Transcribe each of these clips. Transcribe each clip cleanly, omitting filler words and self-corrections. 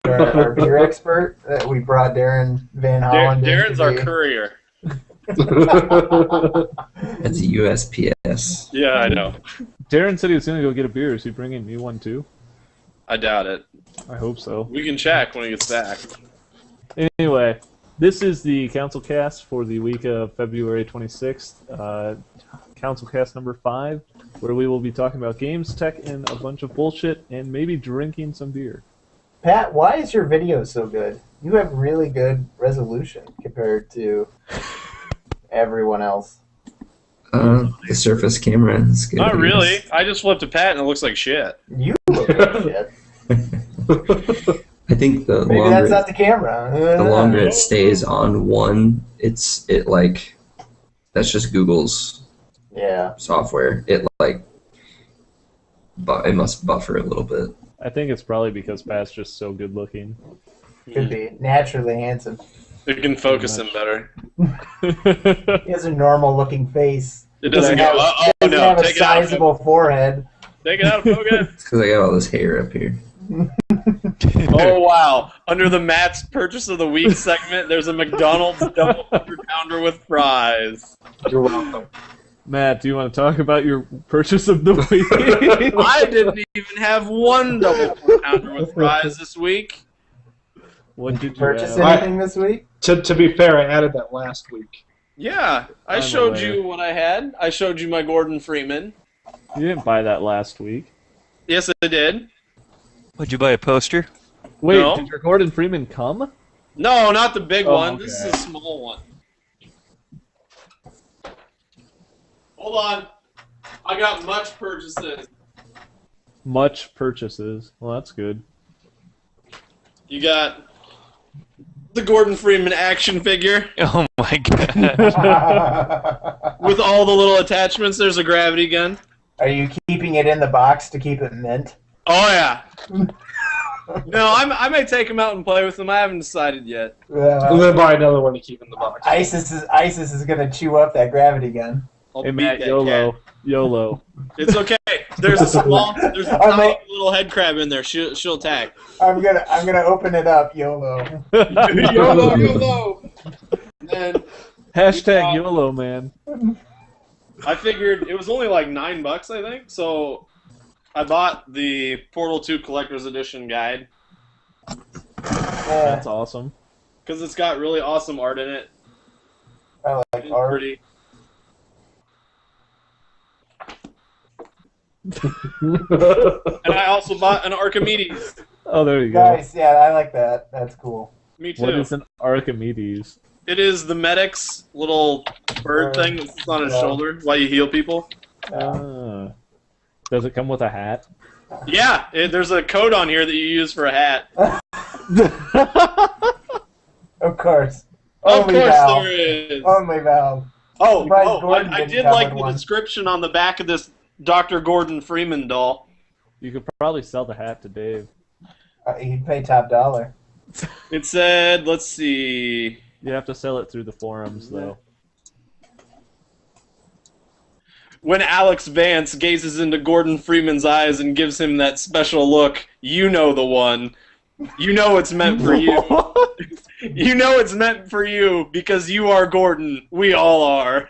our beer expert that we brought Darren Van Holland. Darren's our courier. That's a USPS. Yeah, I know. Darren said he was going to go get a beer. Is he bringing me one too? I doubt it. I hope so. We can check when he gets back. Anyway, this is the CouncilCast for the week of February 26th. CouncilCast number 5, where we will be talking about games, tech, and a bunch of bullshit, and maybe drinking some beer. Pat, why is your video so good? You have really good resolution compared to everyone else. The Surface camera is good. Not really. I just flipped a Pat and it looks like shit. You look like shit. I think the Maybe longer that's not the camera. the longer it stays on one, that's just Google's software. It must buffer a little bit. I think it's probably because Pat's just so good looking. Could be. Naturally handsome. It can focus him better. He has a normal looking face. It doesn't go, oh doesn't no, have a take it out of sizable forehead. Take it out of focus. It's because I got all this hair up here. Oh wow! Under the Matt's Purchase of the Week segment, there's a McDonald's double 100-pounder with fries. You're welcome. Matt, do you want to talk about your purchase of the week? I didn't even have one double 100-pounder with fries this week. What did you Purchase have? anything this week? To be fair, I added that last week. Yeah, I I'm showed aware. you what I had. I showed you my Gordon Freeman. You didn't buy that last week. Yes, I did. Would you buy a poster? Wait, No. did your Gordon Freeman come? No, not the big Oh, one. okay. This is a small one. Hold on. I got much purchases. Much purchases. Well, that's good. You got the Gordon Freeman action figure Oh my god. with all the little attachments. There's a gravity gun. Are you keeping it in the box to keep it mint? Oh, yeah. No, I may take him out and play with them. I haven't decided yet. I'm gonna buy another one to keep in the box. ISIS is gonna chew up that gravity gun. I'll Hey, beat Matt, that YOLO. cat. YOLO. It's okay. There's a I'm tiny a- little head crab in there. She'll attack. I'm gonna open it up, YOLO. YOLO, YOLO. And Hashtag YOLO, man. I figured it was only like $9, I think. So I bought the Portal 2 Collector's Edition guide That's awesome. because it's got really awesome art in it. I like It's art. pretty. And I also bought an Archimedes. Oh, there you go. Nice, yeah, I like that. That's cool. Me too. What is an Archimedes? It is the medic's little bird thing that sits on his shoulder while you heal people. Does it come with a hat? Yeah, there's a code on here that you use for a hat. Of course. Of Only course Valve. there is. Only Valve. Oh, Surprised Gordon I didn't did come like with the one. description on the back of this Dr. Gordon Freeman doll. You could probably sell the hat to Dave. He'd pay top dollar. It said, let's see. You have to sell it through the forums, though. When Alex Vance gazes into Gordon Freeman's eyes and gives him that special look, you know the one. You know it's meant for you. You know it's meant for you because you are Gordon. We all are.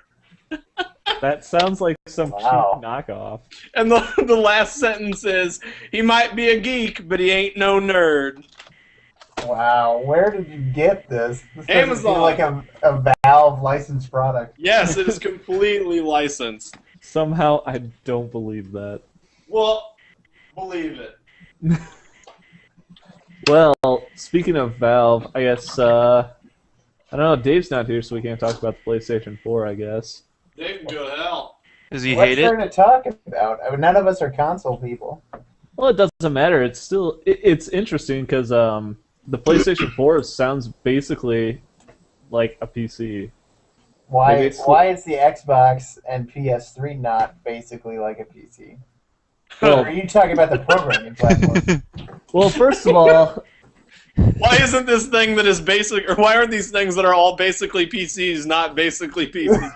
That sounds like some Wow. cheap knockoff. And the last sentence is, he might be a geek, but he ain't no nerd. Wow, where did you get this? This doesn't Amazon. seem like a Valve licensed product. Yes, it is completely licensed. Somehow, I don't believe that. Well, believe it. Well, speaking of Valve, I guess, I don't know, Dave's not here, so we can't talk about the PlayStation 4, I guess. They can go to hell. Does he What's hate there it? to talk about? I mean, none of us are console people. Well, it doesn't matter. It's still, it's interesting, because, the PlayStation 4 sounds basically like a PC. Why Maybe it's- why is the Xbox and PS3 not basically like a PC? Well- Or are you talking about the programming platform? Well, first of all, Why isn't this thing that is basic, or why aren't these things that are all basically PCs not basically PCs?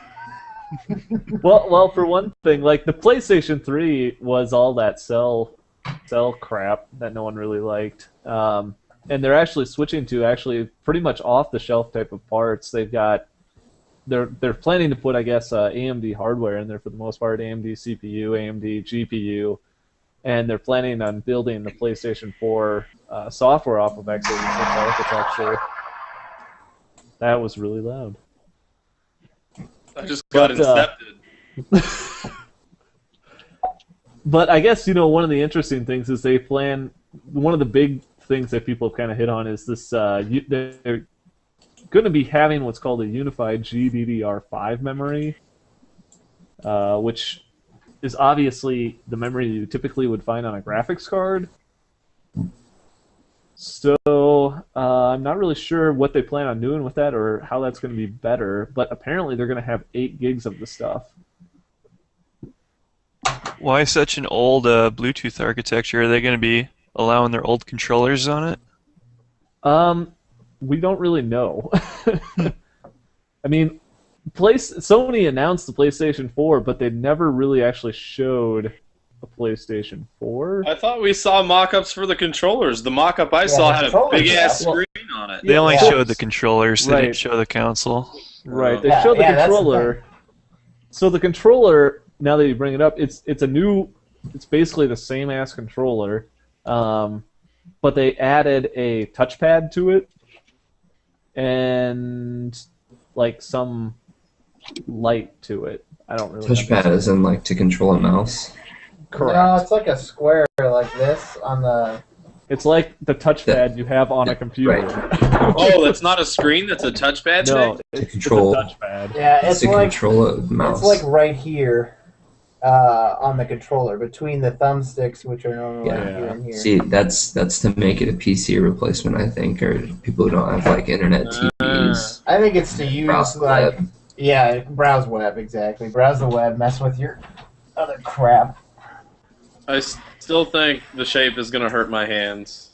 well, for one thing, like the PlayStation 3 was all that cell crap that no one really liked. and they're actually switching to actually pretty much off-the-shelf type of parts. They're planning to put, I guess, AMD hardware in there for the most part, AMD CPU, AMD GPU, and they're planning on building the PlayStation 4 software off of x86 architecture. That was really loud. I just got incepted. But I guess, one of the interesting things is one of the big things that people have kind of hit on is this, they're going to be having what's called a unified GDDR5 memory, which is obviously the memory you typically would find on a graphics card. So I'm not really sure what they plan on doing with that or how that's going to be better, but apparently they're going to have 8 gigs of the stuff. Why such an old Bluetooth architecture? Are they going to be allowing their old controllers on it? We don't really know. I mean, Sony announced the PlayStation 4, but they never really actually showed a PlayStation 4. I thought we saw mock-ups for the controllers. The mock-up I saw had a big-ass screen on it. They only showed the controllers. They Right. didn't show the console. Right, they showed the that's the controller. So the controller, now that you bring it up, it's basically the same ass controller, but they added a touchpad to it and like some light to it. I don't really Touchpad is in like to control a mouse. Correct. No, it's like a square like this on the. It's like the touchpad you have on a computer. Right. Oh, that's not a screen. That's a touchpad No, thing. it's control. a touchpad. Yeah, It's it's to like control a mouse. it's like right here on the controller between the thumbsticks, which are normally Yeah. here and here. See, that's to make it a PC replacement, I think, or people who don't have like internet TVs. I think it's to use Browse the like web. yeah, browse web exactly. Browse the web, mess with your other crap. I still think the shape is gonna hurt my hands.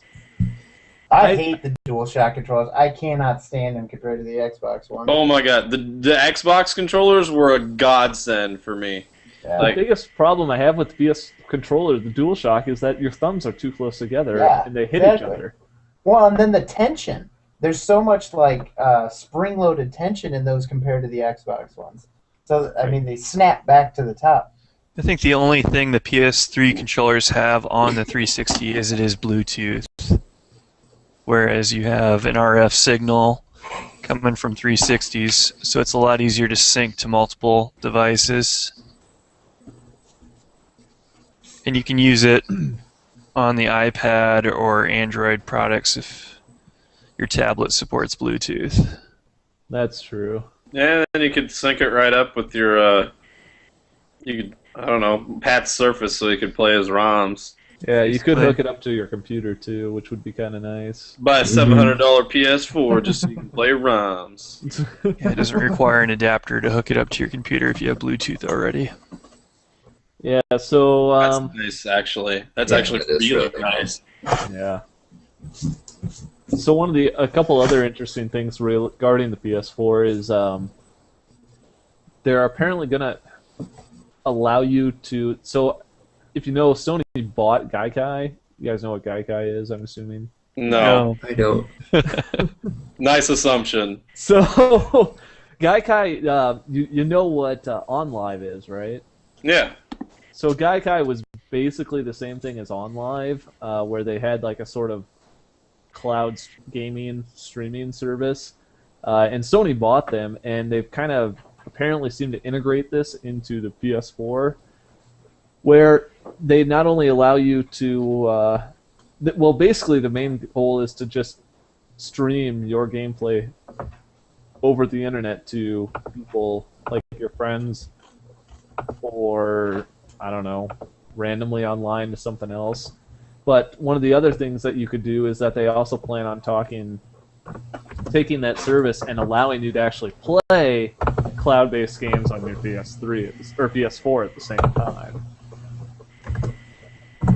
I hate the DualShock controllers. I cannot stand them compared to the Xbox One. Oh my god, the Xbox controllers were a godsend for me. Yeah. Like- The biggest problem I have with the PS controller, the DualShock, is that your thumbs are too close together Yeah, and they hit each exactly. other. Well, and then the tension. There's so much like spring-loaded tension in those compared to the Xbox ones. So I mean, they snap back to the top. I think the only thing the PS3 controllers have on the 360 is it is Bluetooth, whereas you have an RF signal coming from 360s, so it's a lot easier to sync to multiple devices. And you can use it on the iPad or Android products if your tablet supports Bluetooth. That's true. Yeah, and you could sync it right up with your you could, I don't know, Pat's Surface so you could play as ROMs. Yeah, you could Basically. hook it up to your computer too, which would be kind of nice. Buy a $700 PS4 just so you can play ROMs. Yeah, it doesn't require an adapter to hook it up to your computer if you have Bluetooth already. Yeah, so That's nice, actually. That's Yeah, actually that is really really nice. yeah. So a couple other interesting things regarding the PS4 is they're apparently gonna allow you to. So if you know, Sony bought Gaikai. You guys know what Gaikai is, I'm assuming. No. I don't. Nice assumption. So Gaikai, you know what OnLive is, right? Yeah. So Gaikai was basically the same thing as OnLive, where they had like a sort of cloud gaming streaming service, and Sony bought them, and they've kind of apparently seemed to integrate this into the PS4, where they not only allow you to, well, basically the main goal is to just stream your gameplay over the internet to people like your friends, or I don't know, randomly online to something else. But one of the other things that you could do is that they also plan on taking that service and allowing you to actually play cloud-based games on your PS3 or PS4 at the same time.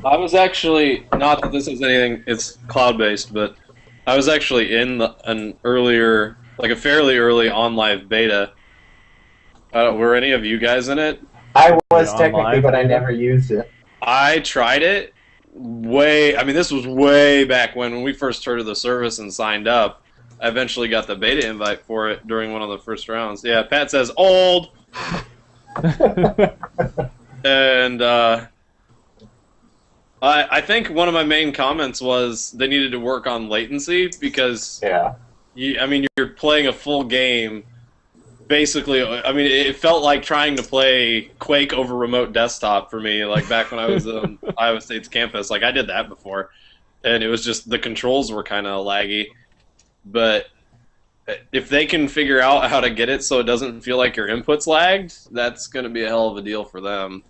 I was actually, not that this is anything, it's cloud-based, but I was actually in an earlier, like a fairly early OnLive beta. Were any of you guys in it? I was Yeah, technically, online. but I never used it. I tried it this was way back when we first heard of the service and signed up. I eventually got the beta invite for it during one of the first rounds. Yeah, Pat says old. And I think one of my main comments was they needed to work on latency because you're playing a full game. Basically, it felt like trying to play Quake over remote desktop for me, like back when I was on Iowa State's campus. Like, I did that before, and it was just the controls were kind of laggy. But if they can figure out how to get it so it doesn't feel like your input's lagged, that's going to be a hell of a deal for them.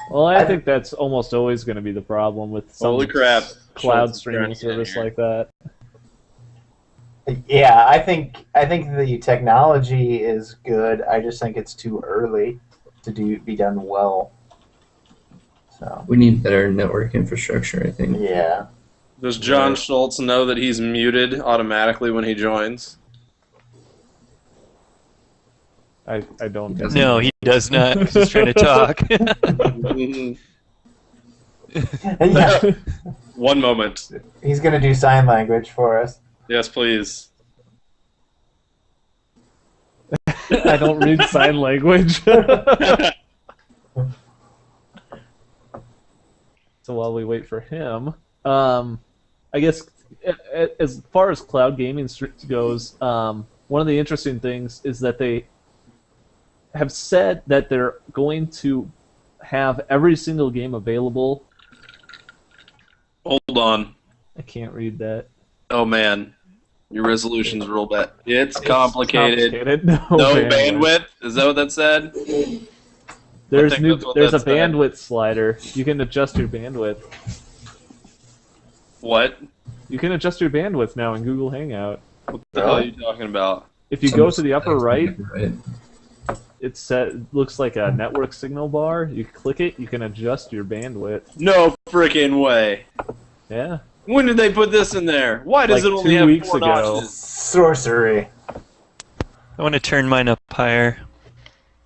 Well, I think that's almost always going to be the problem with some Holy crap. cloud streaming service like that. Yeah, I think the technology is good. I just think it's too early to be done well. So We need better network infrastructure, I think. yeah. Does John Schultz know that he's muted automatically when he joins? I don't think No, he does not. 'Cause he's trying to talk. Yeah. One moment. He's gonna do sign language for us. Yes, please. I don't read sign language. So while we wait for him, I guess as far as cloud gaming goes, one of the interesting things is that they have said that they're going to have every single game available. Hold on. I can't read that. Oh, man. Your resolution's real bad. It's complicated. No, No bandwidth? Is that what that said? There's I think that's what a that said. bandwidth slider. You can adjust your bandwidth. What? You can adjust your bandwidth now in Google Hangout. What the hell are you talking about? If you go to the upper right, Right. looks like a network signal bar. You click it, you can adjust your bandwidth. No freaking way. Yeah. When did they put this in there? Why does Like it only 2 have weeks 4 ago. notches? Sorcery. I want to turn mine up higher.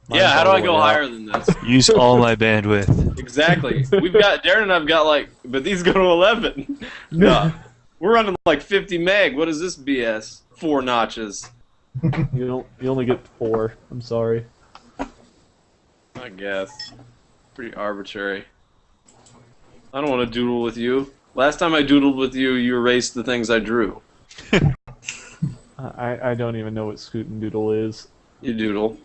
Yeah, how do I go all the way higher up. than this? Use all my bandwidth. Exactly. Darren and I've got but these go to 11. No. We're running like 50 meg. What is this BS? 4 notches. You only get 4. I'm sorry. I guess. Pretty arbitrary. I don't want to doodle with you. Last time I doodled with you, you erased the things I drew. I don't even know what Scoot and Doodle is. You doodle.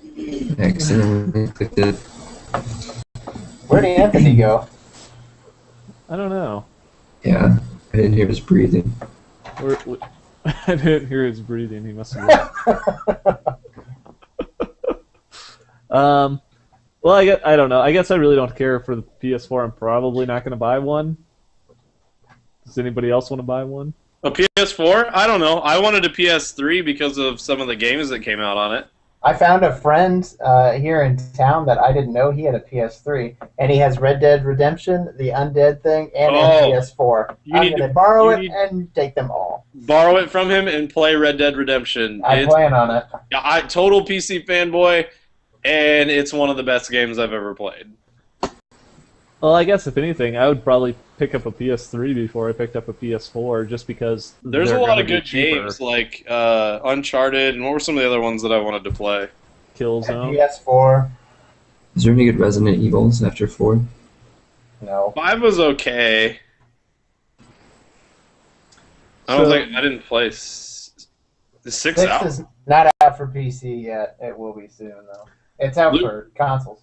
Accidentally clicked it. Where did Anthony go? I don't know. Yeah, I didn't hear his breathing. I didn't hear his breathing. He must have. Well, I don't know. I guess I really don't care for the PS4. I'm probably not going to buy one. Does anybody else want to buy one? A PS4? I don't know. I wanted a PS3 because of some of the games that came out on it. I found a friend here in town that I didn't know he had a PS3, and he has Red Dead Redemption, the Undead thing, and a PS4. I'm going to borrow it and take them all. Borrow it from him and play Red Dead Redemption. I plan on it. Total PC fanboy, and it's one of the best games I've ever played. Well, I guess if anything, I would probably pick up a PS3 before I picked up a PS4, just because there's a they're lot gonna of be good cheaper. games like Uncharted, and what were some of the other ones that I wanted to play? Killzone. PS4. Is there any good Resident Evils after 4? No. 5 was okay. I didn't play. Is 6 6 out? is not out for PC yet. It will be soon, though. It's out for consoles.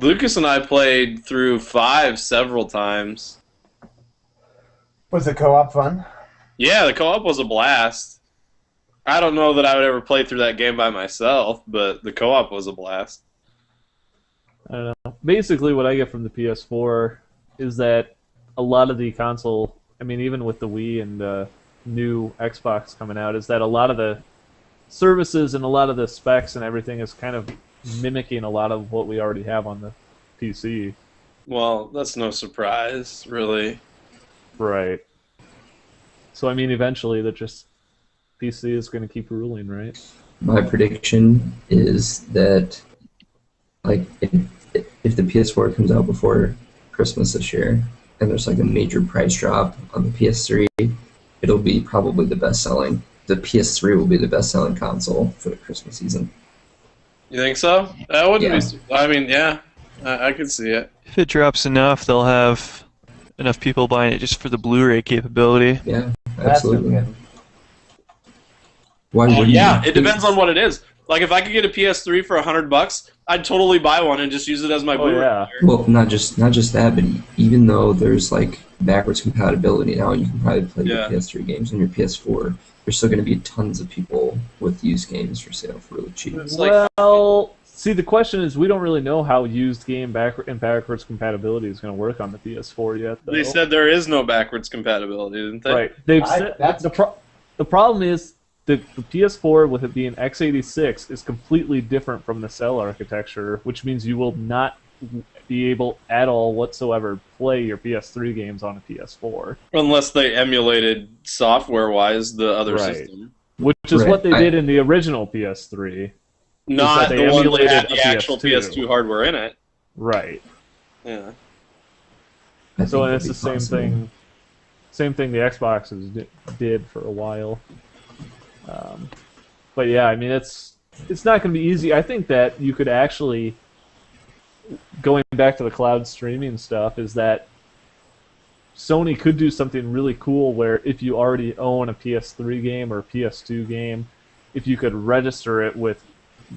Lucas and I played through 5 several times. Was the co-op fun? Yeah, the co-op was a blast. I don't know that I would ever play through that game by myself, but the co-op was a blast. I don't know. Basically, what I get from the PS4 is that a lot of the console, I mean, even with the Wii and the new Xbox coming out, is that a lot of the services and a lot of the specs and everything is kind of mimicking a lot of what we already have on the PC. Well, that's no surprise, really. Right. So, I mean, eventually, PC is going to keep ruling, right? My prediction is that, like, if the PS4 comes out before Christmas this year, and there's like a major price drop on the PS3, it'll be probably the best selling. The PS3 will be the best selling console for the Christmas season. You think so? That wouldn't be. I mean, yeah, I could see it. If it drops enough, they'll have enough people buying it just for the Blu-ray capability. Yeah, absolutely. Why wouldn't yeah, you? it depends on what it is. Like, if I could get a PS3 for $100, I'd totally buy one and just use it as my Blu-ray player. Well, not just that, but even though there's like backwards compatibility now, you can probably play your PS3 games on your PS4. There's still going to be tons of people with used games for sale for really cheap. Well, see, the question is, we don't really know how used game backwards compatibility is going to work on the PS4 yet. Though. They said there is no backwards compatibility, didn't they? Right. They've said the problem is the PS4, with it being x86, is completely different from the cell architecture, which means you will not be able at all whatsoever play your PS3 games on a PS4. Unless they emulated software-wise the other system. Which is what they did in the original PS3. Not the one that had the actual PS2 hardware in it. Right. Yeah. So it's the same thing. Same thing the Xboxes did for a while. But yeah, I mean, it's not going to be easy. I think that you could actually, going back to the cloud streaming stuff, is that Sony could do something really cool where if you already own a PS3 game or a PS2 game, if you could register it with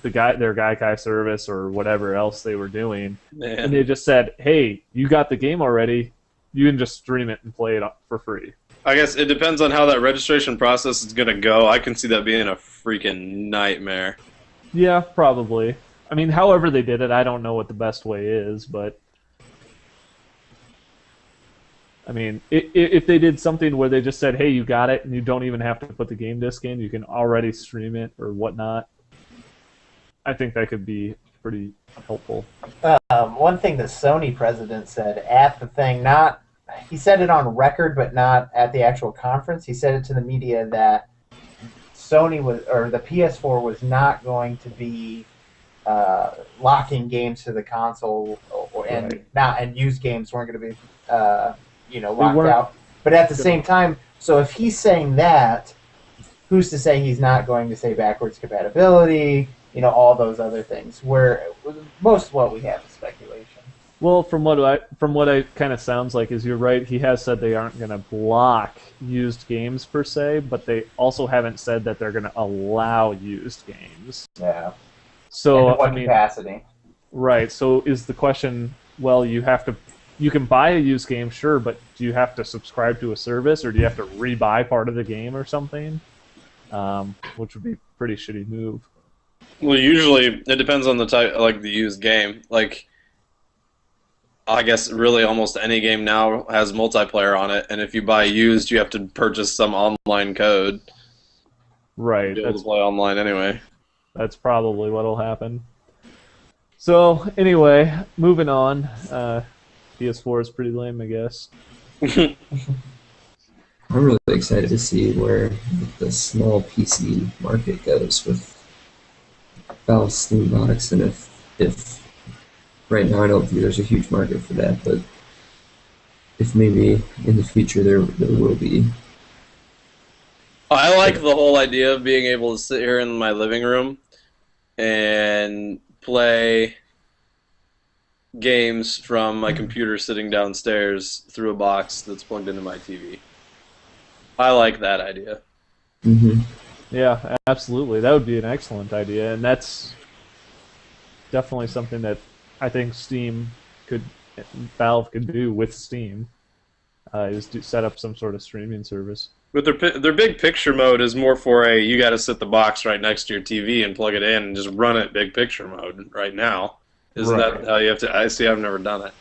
their Gaikai service or whatever else they were doing, and they just said, hey, you got the game already, you can just stream it and play it for free. I guess it depends on how that registration process is going to go. I can see that being a freaking nightmare. Yeah, probably. I mean, however they did it, I don't know what the best way is, but I mean, if they did something where they just said, hey, you got it, and you don't even have to put the game disc in, you can already stream it or whatnot, I think that could be pretty helpful. One thing the Sony president said at the thing, he said it on record, but not at the actual conference. He said it to the media that the PS4 was not going to be locking games to the console, and used games weren't going to be locked out. But at the same time, so if he's saying that, who's to say he's not going to say backwards compatibility? All those other things. Where most of what we have is speculation. Well, from what it kind of sounds like is you're right. He has said they aren't going to block used games per se, but they also haven't said that they're going to allow used games. Yeah. So and what capacity? Right. So is the question? Well, you can buy a used game, sure, but do you have to subscribe to a service, or do you have to rebuy part of the game or something? Which would be a pretty shitty move. Well, usually it depends on the type, like the used game. Like, I guess really almost any game now has multiplayer on it, and if you buy used, you have to purchase some online code. Right. To be able to play online anyway. That's probably what'll happen. So anyway, moving on. PS4 is pretty lame, I guess. I'm really excited to see where the small PC market goes with Valve's Steam Box, and if right now I don't think there's a huge market for that, but if maybe in the future there will be. I like the whole idea of being able to sit here in my living room and play games from my computer sitting downstairs through a box that's plugged into my TV. I like that idea. Mm-hmm. Yeah, absolutely. That would be an excellent idea, and that's definitely something that I think Valve could do with Steam, is to set up some sort of streaming service. But their big picture mode is more for you got to sit the box right next to your TV and plug it in and just run it big picture mode right now. Isn't that how you have to? I see. I've never done it.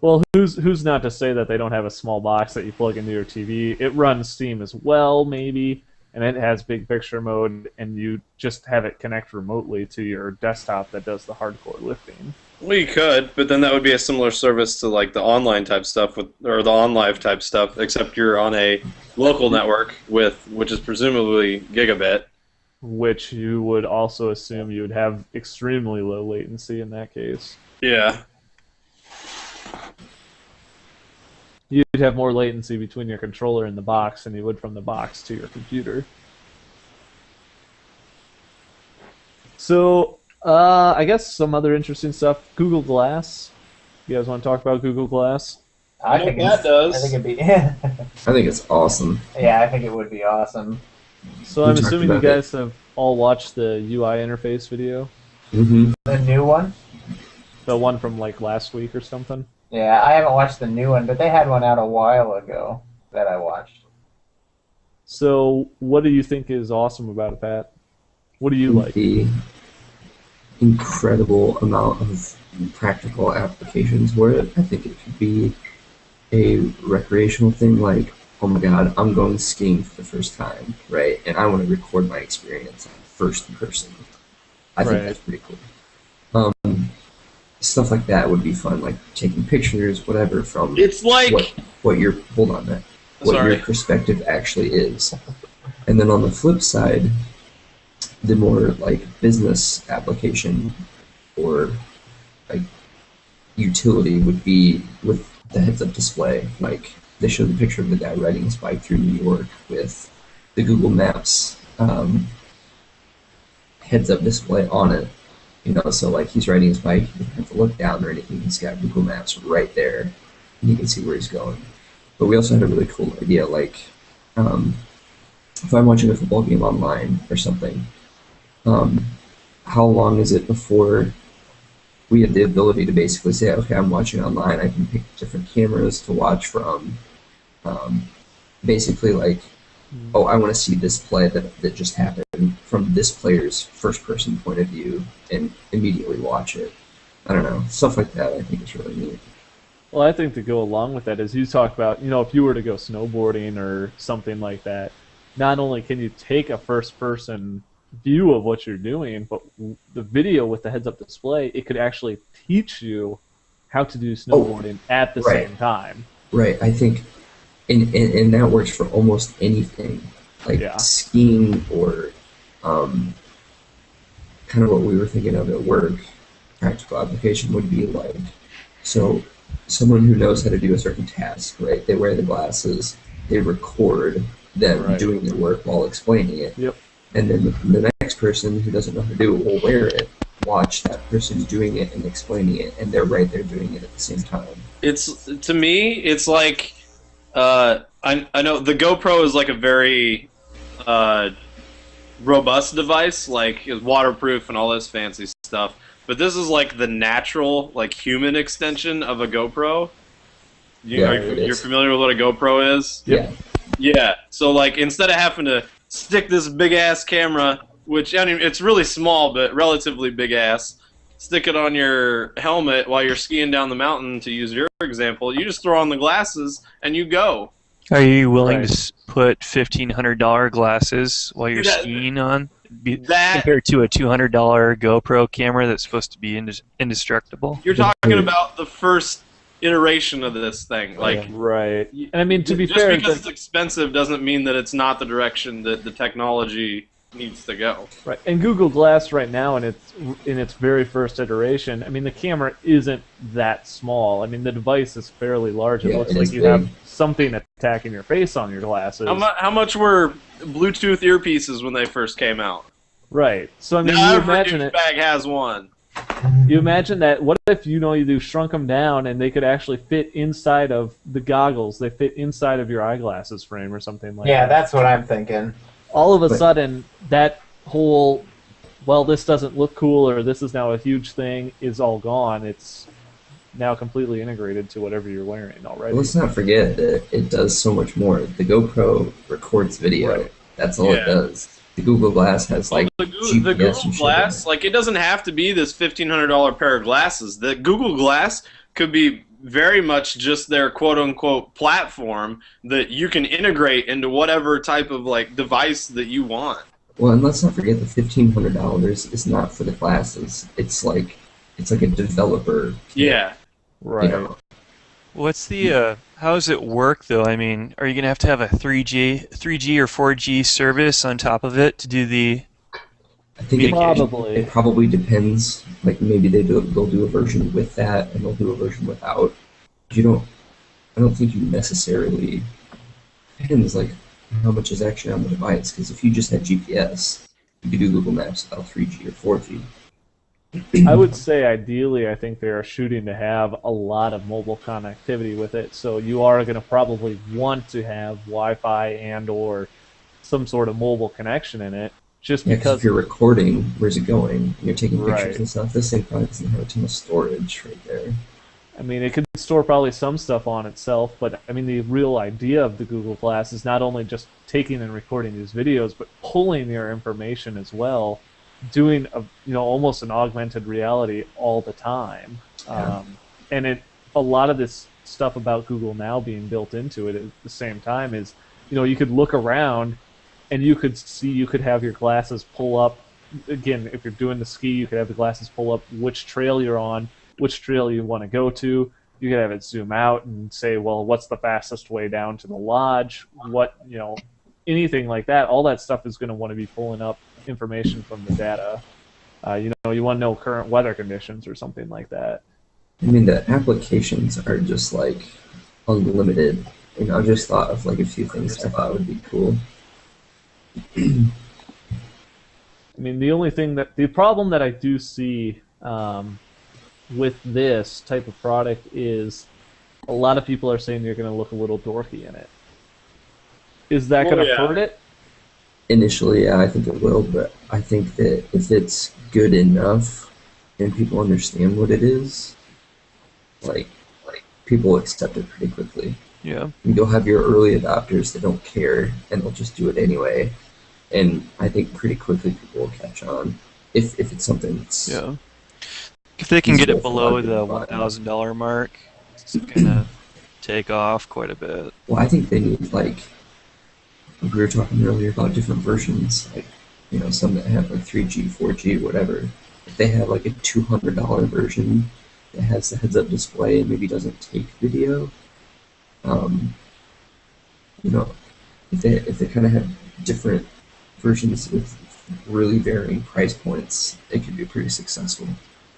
Well, who's not to say that they don't have a small box that you plug into your TV? It runs Steam as well, maybe, and it has big picture mode, and you just have it connect remotely to your desktop that does the hardcore lifting. Well, you could, but then that would be a similar service to like the online type stuff or the OnLive type stuff, except you're on a local network which is presumably gigabit. Which you would also assume you would have extremely low latency in that case. Yeah. You'd have more latency between your controller and the box than you would from the box to your computer. So, I guess some other interesting stuff. Google Glass. You guys want to talk about Google Glass? I know think Matt does. I think it'd be. I think it's awesome. Yeah, I think it would be awesome. So We I'm talked assuming you about it. guys have all watched the UI interface video, Mm-hmm. The new one? the one from like last week or something. Yeah, I haven't watched the new one, but they had one out a while ago that I watched. So what do you think is awesome about it, Pat? What do you like? The incredible amount of practical applications for it. I think it could be a recreational thing, like, oh my god, I'm going skiing for the first time, right? And I want to record my experience first person. I think Right. that's pretty cool. Stuff like that would be fun, like taking pictures, whatever, from It's like what your hold on that, what Sorry. your perspective actually is. And then on the flip side, the more like business application or like utility would be with the heads-up display. Like they showed the picture of the guy riding his bike through New York with the Google Maps heads-up display on it. You know, so like he's riding his bike, he doesn't have to look down or anything. He's got Google Maps right there, and you can see where he's going. But we also had a really cool idea, like if I'm watching a football game online or something, how long is it before we have the ability to basically say, okay, I'm watching online, I can pick different cameras to watch from, basically like, oh, I want to see this play that just happened from this player's first-person point of view and immediately watch it. I don't know, stuff like that I think is really neat. Well, I think to go along with that is you talk about, you know, if you were to go snowboarding or something like that, not only can you take a first-person view of what you're doing, but the video with the heads-up display, it could actually teach you how to do snowboarding at the right. same time. Right, I think, and that works for almost anything, like Yeah. skiing or kind of what we were thinking of at work. Practical application would be like, so someone who knows how to do a certain task, right? They wear the glasses, they record them Right. doing their work while explaining it. Yep. And then the next person who doesn't know how to do it will wear it, watch that person doing it and explaining it, and they're right there doing it at the same time. it's to me, it's like I know the GoPro is like a very robust device, like it's waterproof and all this fancy stuff. But this is like the natural, like human extension of a GoPro. Yeah, it You're is. familiar with what a GoPro is? Yeah. Yeah. So like instead of having to stick this big ass camera, which I mean it's really small but relatively big ass, stick it on your helmet while you're skiing down the mountain, to use your example, you just throw on the glasses and you go. Are you willing Right. to put $1,500 glasses while you're That- skiing on, That compared to a $200 GoPro camera that's supposed to be indestructible? you're talking about the first iteration of this thing. Like Right. And I mean, to be just fair, because it's expensive doesn't mean that it's not the direction that the technology needs to go. right. And Google Glass right now, in its very first iteration, I mean, the camera isn't that small. I mean, the device is fairly large. It Yeah, looks it like is you big. have something attacking your face on your glasses. How much were Bluetooth earpieces when they first came out? Right. So I mean, Now you every imagine it. douchebag has one. You imagine that. What if you shrunk them down and they could actually fit inside of the goggles? They fit inside of your eyeglasses frame or something like Yeah, that. that's what I'm thinking. All of a But- sudden, that whole, well, this doesn't look cool or this is now a huge thing is all gone. It's now completely integrated to whatever you're wearing already. Let's not forget that it does so much more. The GoPro records video. Right. That's all Yeah. it does. The Google Glass has like the GPS Google and shit in Glass, it. like it doesn't have to be this $1,500 pair of glasses. The Google Glass could be very much just their quote-unquote platform that you can integrate into whatever type of like device that you want. Well, and let's not forget the $1,500 is not for the glasses. It's like a developer. Yeah. Right. You know, What's the how does it work though? I mean, are you gonna have a 3G or 4G service on top of it to do the? I think it Probably. probably depends. Like maybe they'll do a version with that, and they'll do a version without. I don't think you necessarily depends like how much is actually on the device. Because if you just had GPS, you could do Google Maps without 3G or 4G. I would say ideally, I think they are shooting to have a lot of mobile connectivity with it. So you are going to probably want to have Wi-Fi and/or some sort of mobile connection in it, just Yeah, because because. if you're recording, where's it going? And you're taking pictures Right. and stuff. This thing probably doesn't have a ton of storage right there. I mean, it could store probably some stuff on itself, but I mean, the real idea of the Google Glass is not only just taking and recording these videos, but pulling your information as well, doing almost an augmented reality all the time. Yeah. And a lot of this stuff about Google Now being built into it at the same time is, you could look around and you could have your glasses pull up. Again, if you're doing the ski, you could have the glasses pull up which trail you're on, which trail you want to go to. You could have it zoom out and say, well, what's the fastest way down to the lodge? Anything like that. All that stuff is going to want to be pulling up information from the data. You want to know current weather conditions or something like that. I mean, the applications are just like unlimited. I just thought of like a few things I thought would be cool. I mean, the problem that I do see with this type of product is a lot of people are saying you're going to look a little dorky in it. Is that going to hurt it? Initially, yeah, I think it will, but I think that if it's good enough and people understand what it is, like people accept it pretty quickly. Yeah. You'll have your early adopters that don't care and they'll just do it anyway. And I think pretty quickly people will catch on if it's something that's if they can get it feasible for below everybody. the $1,000 mark, it's gonna take off quite a bit. Well, I think they need like we were talking earlier about different versions, like some that have like 3G, 4G, whatever. If they have like a $200 version that has the heads-up display and maybe doesn't take video, if they kind of have different versions with really varying price points, it could be pretty successful.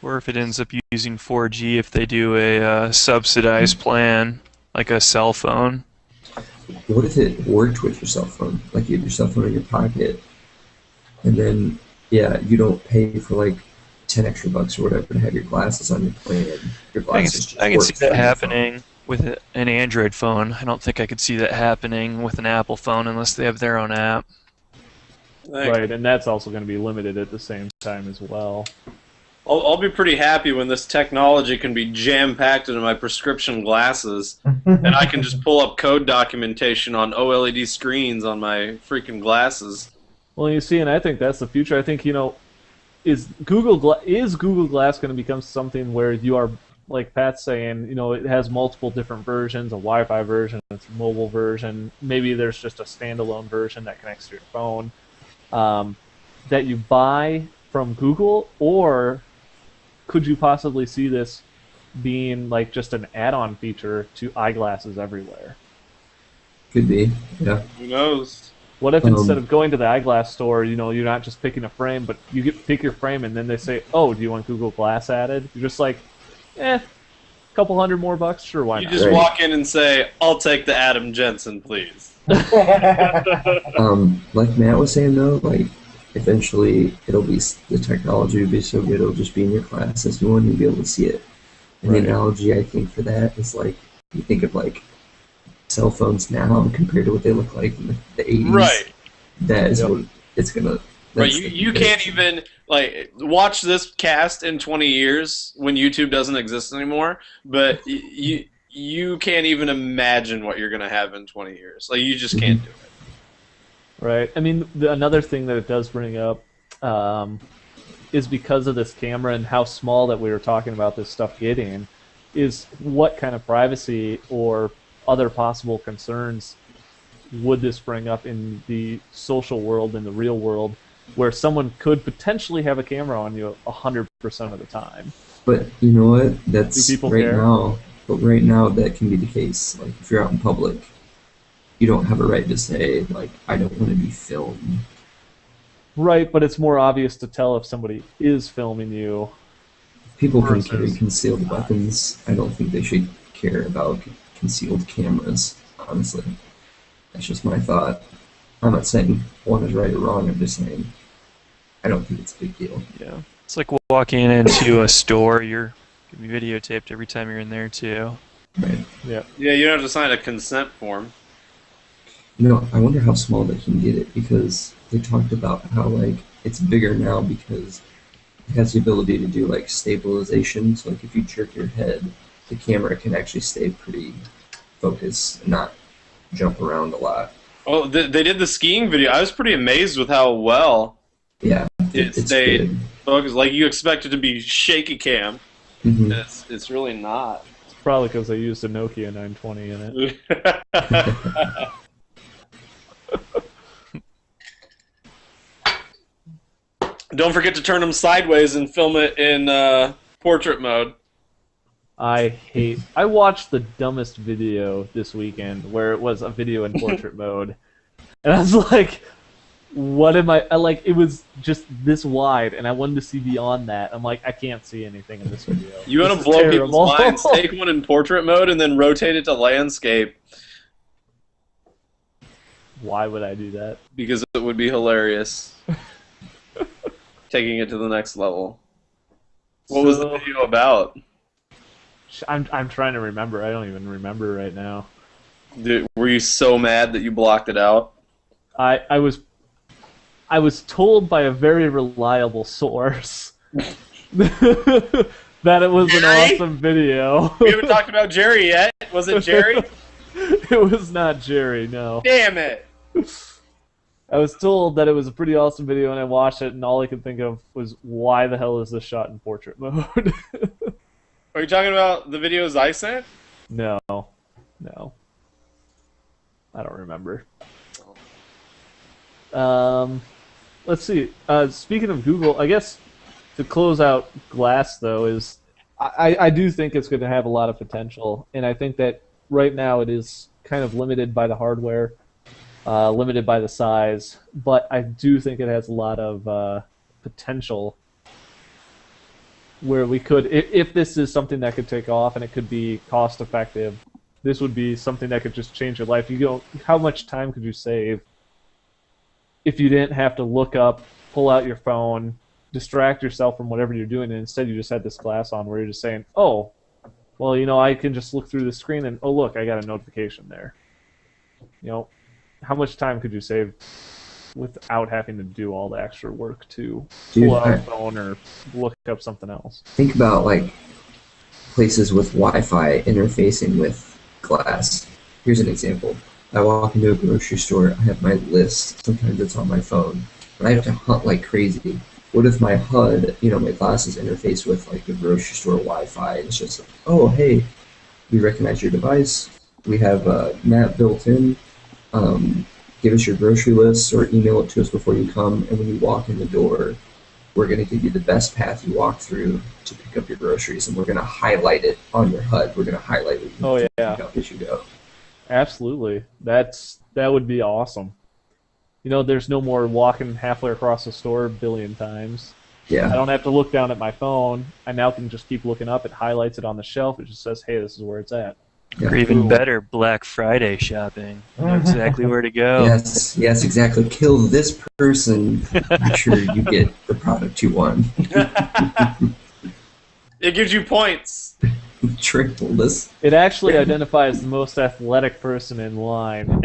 Or if it ends up using 4G, if they do a subsidized plan, like a cell phone. What if it worked with your cell phone? Like you have your cell phone in your pocket, and then you don't pay for like 10 extra bucks or whatever to have your glasses on your plan. Your glasses just I can work see from that your happening with an Android phone. I don't think I could see that happening with an Apple phone unless they have their own app. Right, and that's also going to be limited at the same time as well. I'll be pretty happy when this technology can be jam-packed into my prescription glasses, and I can just pull up code documentation on OLED screens on my freaking glasses. Well, you see, and I think that's the future. I think, is Google Glass going to become something where you are, like Pat's saying, it has multiple different versions, a Wi-Fi version, it's a mobile version, maybe there's just a standalone version that connects to your phone, that you buy from Google, or could you possibly see this being like just an add-on feature to eyeglasses everywhere? Could be, yeah. Who knows? What if instead of going to the eyeglass store, you're not just picking a frame, but you pick your frame and then they say, oh, do you want Google Glass added? You're just like, a couple $100 more bucks? Sure, why You not? just walk in and say, I'll take the Adam Jensen, please. Like Matt was saying though, like eventually the technology will be so good it'll just be in your glasses. You won't even be able to see it. And Right. the analogy I think for that is like you think of like cell phones now compared to what they look like in the 80s. Right. That is what it's gonna. Right, that's you the can't even watch this cast in 20 years when YouTube doesn't exist anymore. But you can't even imagine what you're gonna have in 20 years. Like you just can't do it. Right. I mean, another thing that it does bring up is because of this camera and how small that we were talking about this stuff getting, is what kind of privacy or other possible concerns would this bring up in the social world, in the real world, where someone could potentially have a camera on you 100% of the time? But you know what? That's Do people right care? now. But right now, that can be the case. Like if you're out in public, you don't have a right to say like I don't want to be filmed. Right, but it's more obvious to tell if somebody is filming you. People can Versus- carry concealed weapons. I don't think they should care about concealed cameras, honestly. That's just my thought. I'm not saying one is right or wrong, I'm just saying I don't think it's a big deal. Yeah. It's like walking into a store. You're going to be videotaped every time you're in there, too. Right. Yeah, you don't have to sign a consent form. You know, I wonder how small they can get it, because they talked about how, like, it's bigger now because it has the ability to do, like, stabilization. So, like, if you jerk your head, the camera can actually stay pretty focused and not jump around a lot. Oh, they did the skiing video. I was pretty amazed with how well Yeah, it it's stayed good. focused. Like, you expect it to be shaky cam. Mhm. It's really not. It's probably because I used a Nokia 920 in it. Don't forget to turn them sideways and film it in portrait mode. I watched the dumbest video this weekend where it was a video in portrait mode. And I was like, what am I like, it was just this wide and I wanted to see beyond that. I'm like, I can't see anything in this video. You want to This is blow terrible. people's minds, take one in portrait mode and then rotate it to landscape. Why would I do that? Because it would be hilarious. Taking it to the next level. What was the video about? I'm trying to remember. I don't even remember right now. Dude, were you so mad that you blocked it out? I was told by a very reliable source that it was an Jerry? awesome video. We haven't talked about Jerry yet. Was it Jerry? It was not Jerry, no. Damn it! I was told that it was a pretty awesome video, and I watched it, and all I could think of was, why the hell is this shot in portrait mode? Are you talking about the videos I sent? No. I don't remember. Let's see. Speaking of Google, I guess to close out Glass, though, is I do think it's going to have a lot of potential, and I think that right now it is kind of limited by the hardware, limited by the size, but I do think it has a lot of potential where we could, if this is something that could take off and it could be cost effective, this would be something that could just change your life. You go, how much time could you save if you didn't have to look up, pull out your phone, distract yourself from whatever you're doing, and instead you just had this glass on where you're just saying, oh, well, you know, I can just look through the screen and, oh, look, I got a notification there. You know, how much time could you save without having to do all the extra work to pull out a phone or look up something else? Think about, like, places with Wi-Fi interfacing with glass. Here's an example. I walk into a grocery store, I have my list, sometimes it's on my phone, but I have to hunt like crazy. What if my HUD, you know, my glasses interface with like the grocery store Wi-Fi, and it's just like, oh, hey, we recognize your device, we have a map built in, give us your grocery list or email it to us before you come, and when you walk in the door, we're going to give you the best path you walk through to pick up your groceries, and we're going to highlight it on your HUD. We're going to highlight what you need to pick up as you go. Absolutely. That would be awesome. You know, there's no more walking halfway across the store a billion times. Yeah. I don't have to look down at my phone. I now can just keep looking up. It highlights it on the shelf. It just says, hey, this is where it's at. Yeah. Or even better, Black Friday shopping. You know exactly where to go. Yes, exactly. Kill this person. Make sure you get the product you want. It gives you points. Triple this. It actually identifies the most athletic person in line.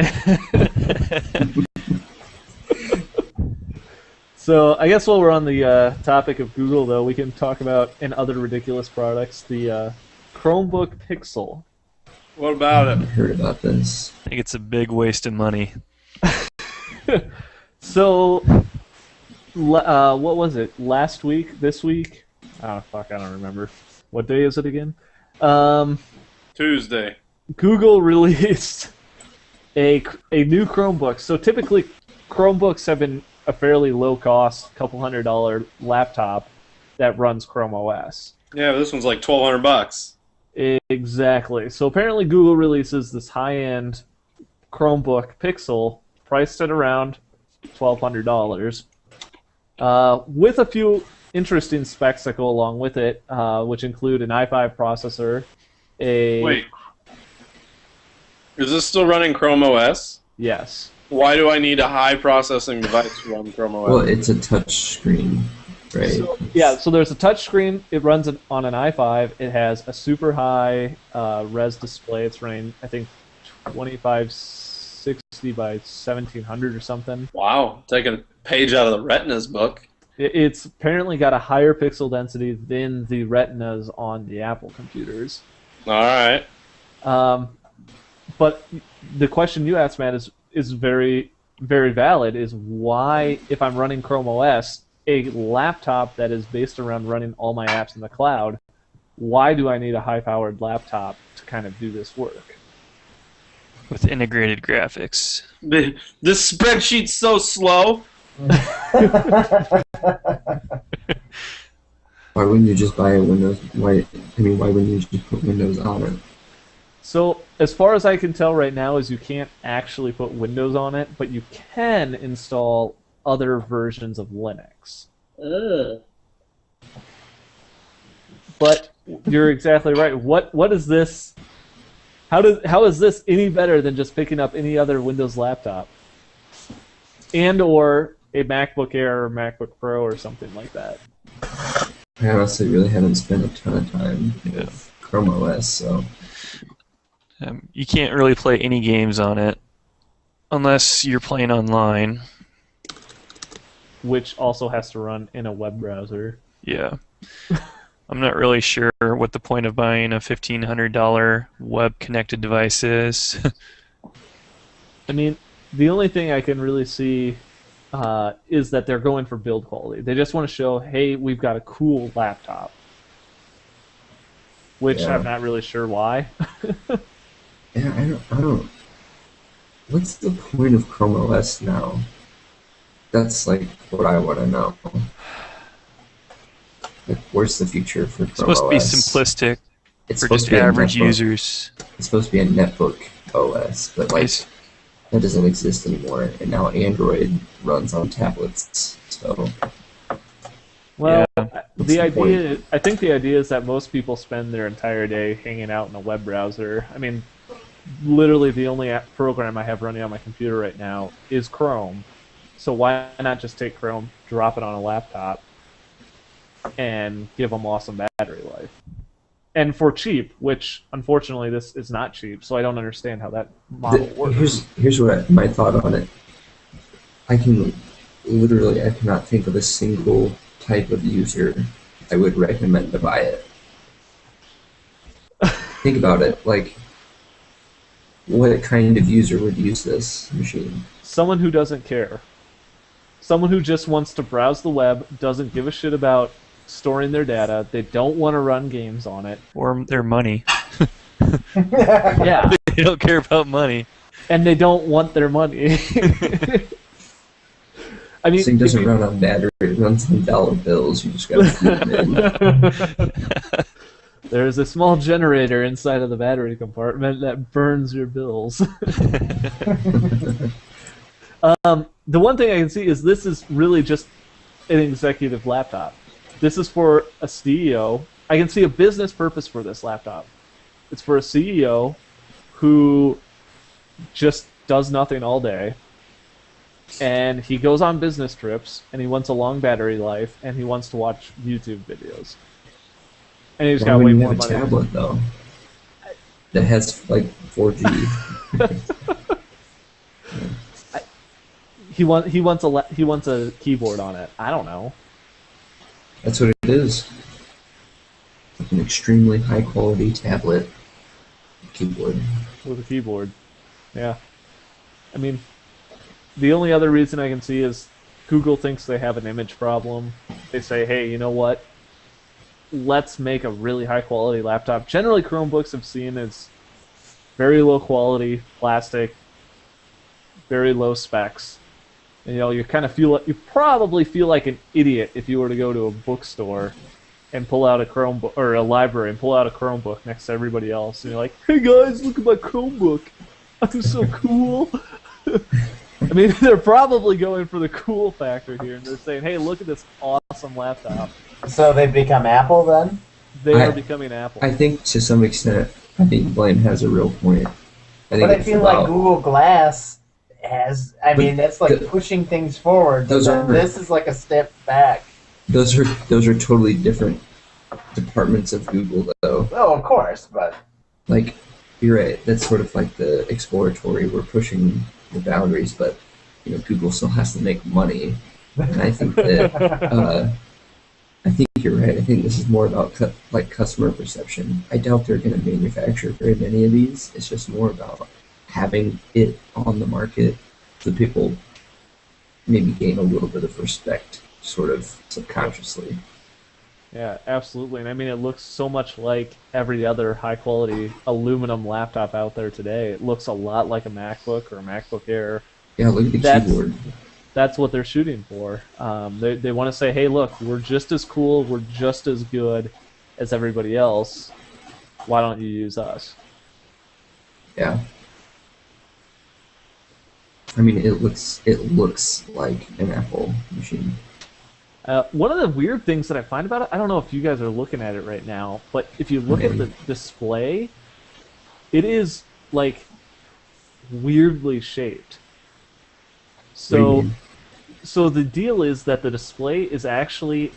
So I guess while we're on the topic of Google, though, we can talk about, in other ridiculous products, the Chromebook Pixel. What about I it? heard about this. I think it's a big waste of money. So, what was it? Last week? This week? Oh, fuck, I don't remember. What day is it again? Tuesday. Google released a new Chromebook. So typically, Chromebooks have been a fairly low-cost, couple $100 laptop that runs Chrome OS. Yeah, but this one's like $1,200. Exactly. So apparently Google releases this high-end Chromebook Pixel priced at around $1,200 with a few interesting specs that go along with it, which include an i5 processor, Wait. Is this still running Chrome OS? Yes. Why do I need a high processing device to run Chrome OS? Well, it's a touch screen, right? So there's a touch screen. It runs on an i5. It has a super high res display. It's running, I think, 2560 by 1700 or something. Wow, taking a page out of the Retina's book. It's apparently got a higher pixel density than the Retinas on the Apple computers. All right. But the question you asked, Matt, is very, very valid. Is why, if I'm running Chrome OS, a laptop that is based around running all my apps in the cloud, why do I need a high-powered laptop to kind of do this work? With integrated graphics. This spreadsheet's so slow. Why wouldn't you just buy a Windows? Why wouldn't you just put Windows on it? So, as far as I can tell right now, is you can't actually put Windows on it, but you can install other versions of Linux. Ugh. But you're exactly right. What is this? How is this any better than just picking up any other Windows laptop? And or a MacBook Air or MacBook Pro or something like that. I honestly really haven't spent a ton of time with Chrome OS, so... You can't really play any games on it unless you're playing online. Which also has to run in a web browser. Yeah. I'm not really sure what the point of buying a $1,500 web-connected device is. I mean, the only thing I can really see is that they're going for build quality. They just want to show, hey, we've got a cool laptop. Which I'm not really sure why. Yeah, I don't... What's the point of Chrome OS now? That's, like, what I want to know. Like, where's the future for Chrome It's supposed to be OS? simplistic It's for supposed just to be a average netbook. users. It's supposed to be a netbook OS, but, like, It's- that doesn't exist anymore. And now Android runs on tablets, so... Well, Yeah. What's the point? I think the idea is that most people spend their entire day hanging out in a web browser. I mean, literally the only program I have running on my computer right now is Chrome. So why not just take Chrome, drop it on a laptop, and give them awesome battery life? And for cheap, which unfortunately this is not cheap, so I don't understand how that model works. Here's what my thought on it. I cannot think of a single type of user I would recommend to buy it. Think about it. Like, what kind of user would use this machine? Someone who doesn't care. Someone who just wants to browse the web, doesn't give a shit about storing their data, they don't want to run games on it. Or their money. Yeah, They don't care about money. and they don't want their money. I mean, This thing doesn't run on battery, it runs on dollar bills, you just gotta feed them in. there's a small generator inside of the battery compartment that burns your bills. The one thing I can see is this is really just an executive laptop. This is for a CEO. I can see a business purpose for this laptop. It's for a CEO who just does nothing all day, and he goes on business trips, and he wants a long battery life, and he wants to watch YouTube videos. And he's Why got way would you more have a money. tablet, though? That has, like, 4G. He wants a keyboard on it. I don't know. That's what it is. Like an extremely high-quality tablet keyboard. With a keyboard. Yeah. I mean, the only other reason I can see is Google thinks they have an image problem. They say, hey, you know what? Let's make a really high quality laptop. Generally, Chromebooks have seen as very low quality, plastic, very low specs. And, you know, you probably feel like an idiot if you were to go to a bookstore and pull out a Chromebook, or a library and pull out a Chromebook next to everybody else, and you're like, "Hey guys, look at my Chromebook! I'm so cool." I mean, they're probably going for the cool factor here, and they're saying, "Hey, look at this awesome laptop." So they've become Apple then? They are becoming Apple. I think to some extent, I think Blaine has a real point. But I it's feel like about- Google Glass has. I mean, that's like pushing things forward. But then this is like a step back. those are totally different departments of Google, though. Oh, of course, but Like, you're right. That's sort of like the exploratory. We're pushing the boundaries, but Google still has to make money. And I think that I think you're right. I think this is more about customer perception. I doubt they're going to manufacture very many of these. It's just more about having it on the market so people maybe gain a little bit of respect, sort of subconsciously. Yeah, absolutely. And I mean, it looks so much like every other high-quality aluminum laptop out there today. It looks a lot like a MacBook or a MacBook Air. Yeah, look at the keyboard. That's what they're shooting for. They want to say, hey, look, we're just as cool, we're just as good as everybody else. Why don't you use us? Yeah. I mean, it looks like an Apple machine. One of the weird things that I find about it, I don't know if you guys are looking at it right now, but if you look at the display, it is like weirdly shaped. So the deal is that the display is actually,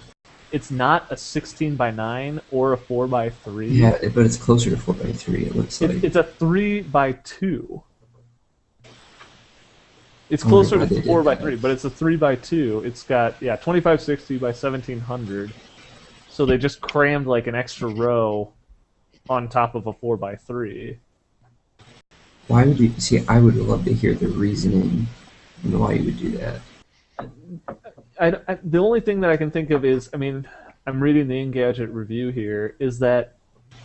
it's not a 16:9 or a 4:3. Yeah, but it's closer to 4:3. It looks like it's a 3:2. It's closer to 4:3, but it's a 3:2. It's got 2560 by 1700. So they just crammed like an extra row on top of a 4:3. Why would you see? I would love to hear the reasoning and why you would do that. The only thing that I can think of is, I mean, I'm reading the Engadget review here, is that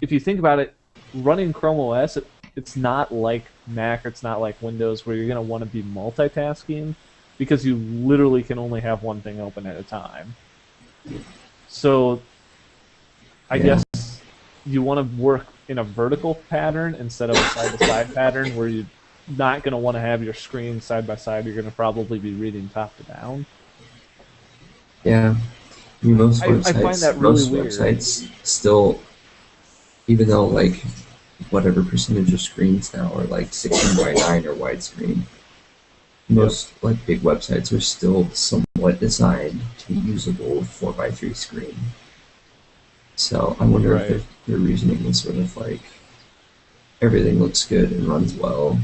if you think about it, running Chrome OS, it's not like Mac, it's not like Windows where you're going to want to be multitasking because you literally can only have one thing open at a time. So I guess you want to work in a vertical pattern instead of a side-to-side pattern where you're not going to want to have your screen side by side. You're going to probably be reading top to down. Yeah. I mean, most websites, I find that really weird. Websites still, even though like whatever percentage of screens now are like 16:9 or widescreen, most like big websites are still somewhat designed to be usable with 4:3 screen. So I wonder if their reasoning is sort of like everything looks good and runs well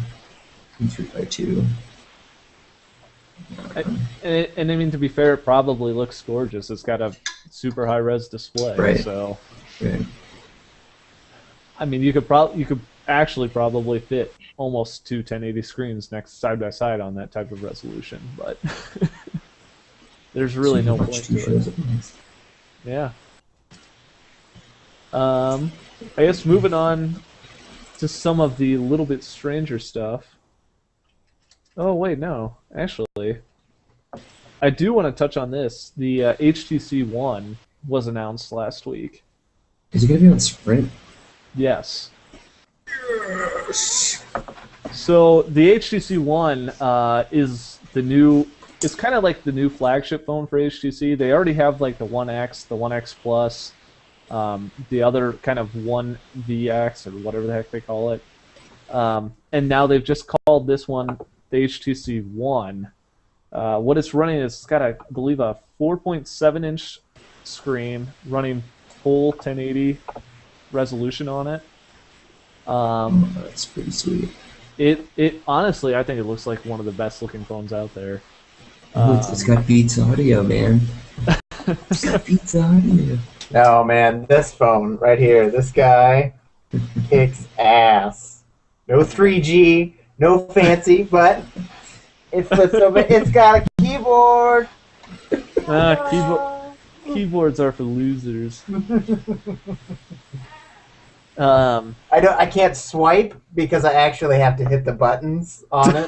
in 3:2. And I mean, to be fair, it probably looks gorgeous. It's got a super high-res display, Right. So Right. I mean, you could actually probably fit almost two 1080 screens next side by side on that type of resolution, but there's really no point to it. Yeah. I guess moving on to some of the little bit stranger stuff. Oh wait, no. Actually, I do want to touch on this. The HTC One was announced last week. Is it going to be on Sprint? Yes. So the HTC One is the new. It's kind of like the new flagship phone for HTC. They already have like the One X, the One X Plus, the other kind of One VX or whatever the heck they call it, and now they've just called this one the HTC One. What it's running is it's got, I believe, a 4.7-inch screen running full 1080 resolution on it. That's pretty sweet. It honestly, I think it looks like one of the best looking phones out there. It's got Beats audio, man. It's got Beats audio. no, man, this phone right here, this guy kicks ass. No 3G, no fancy, but it flips over. It's got a keyboard. Keyboards are for losers. I can't swipe because I actually have to hit the buttons on it.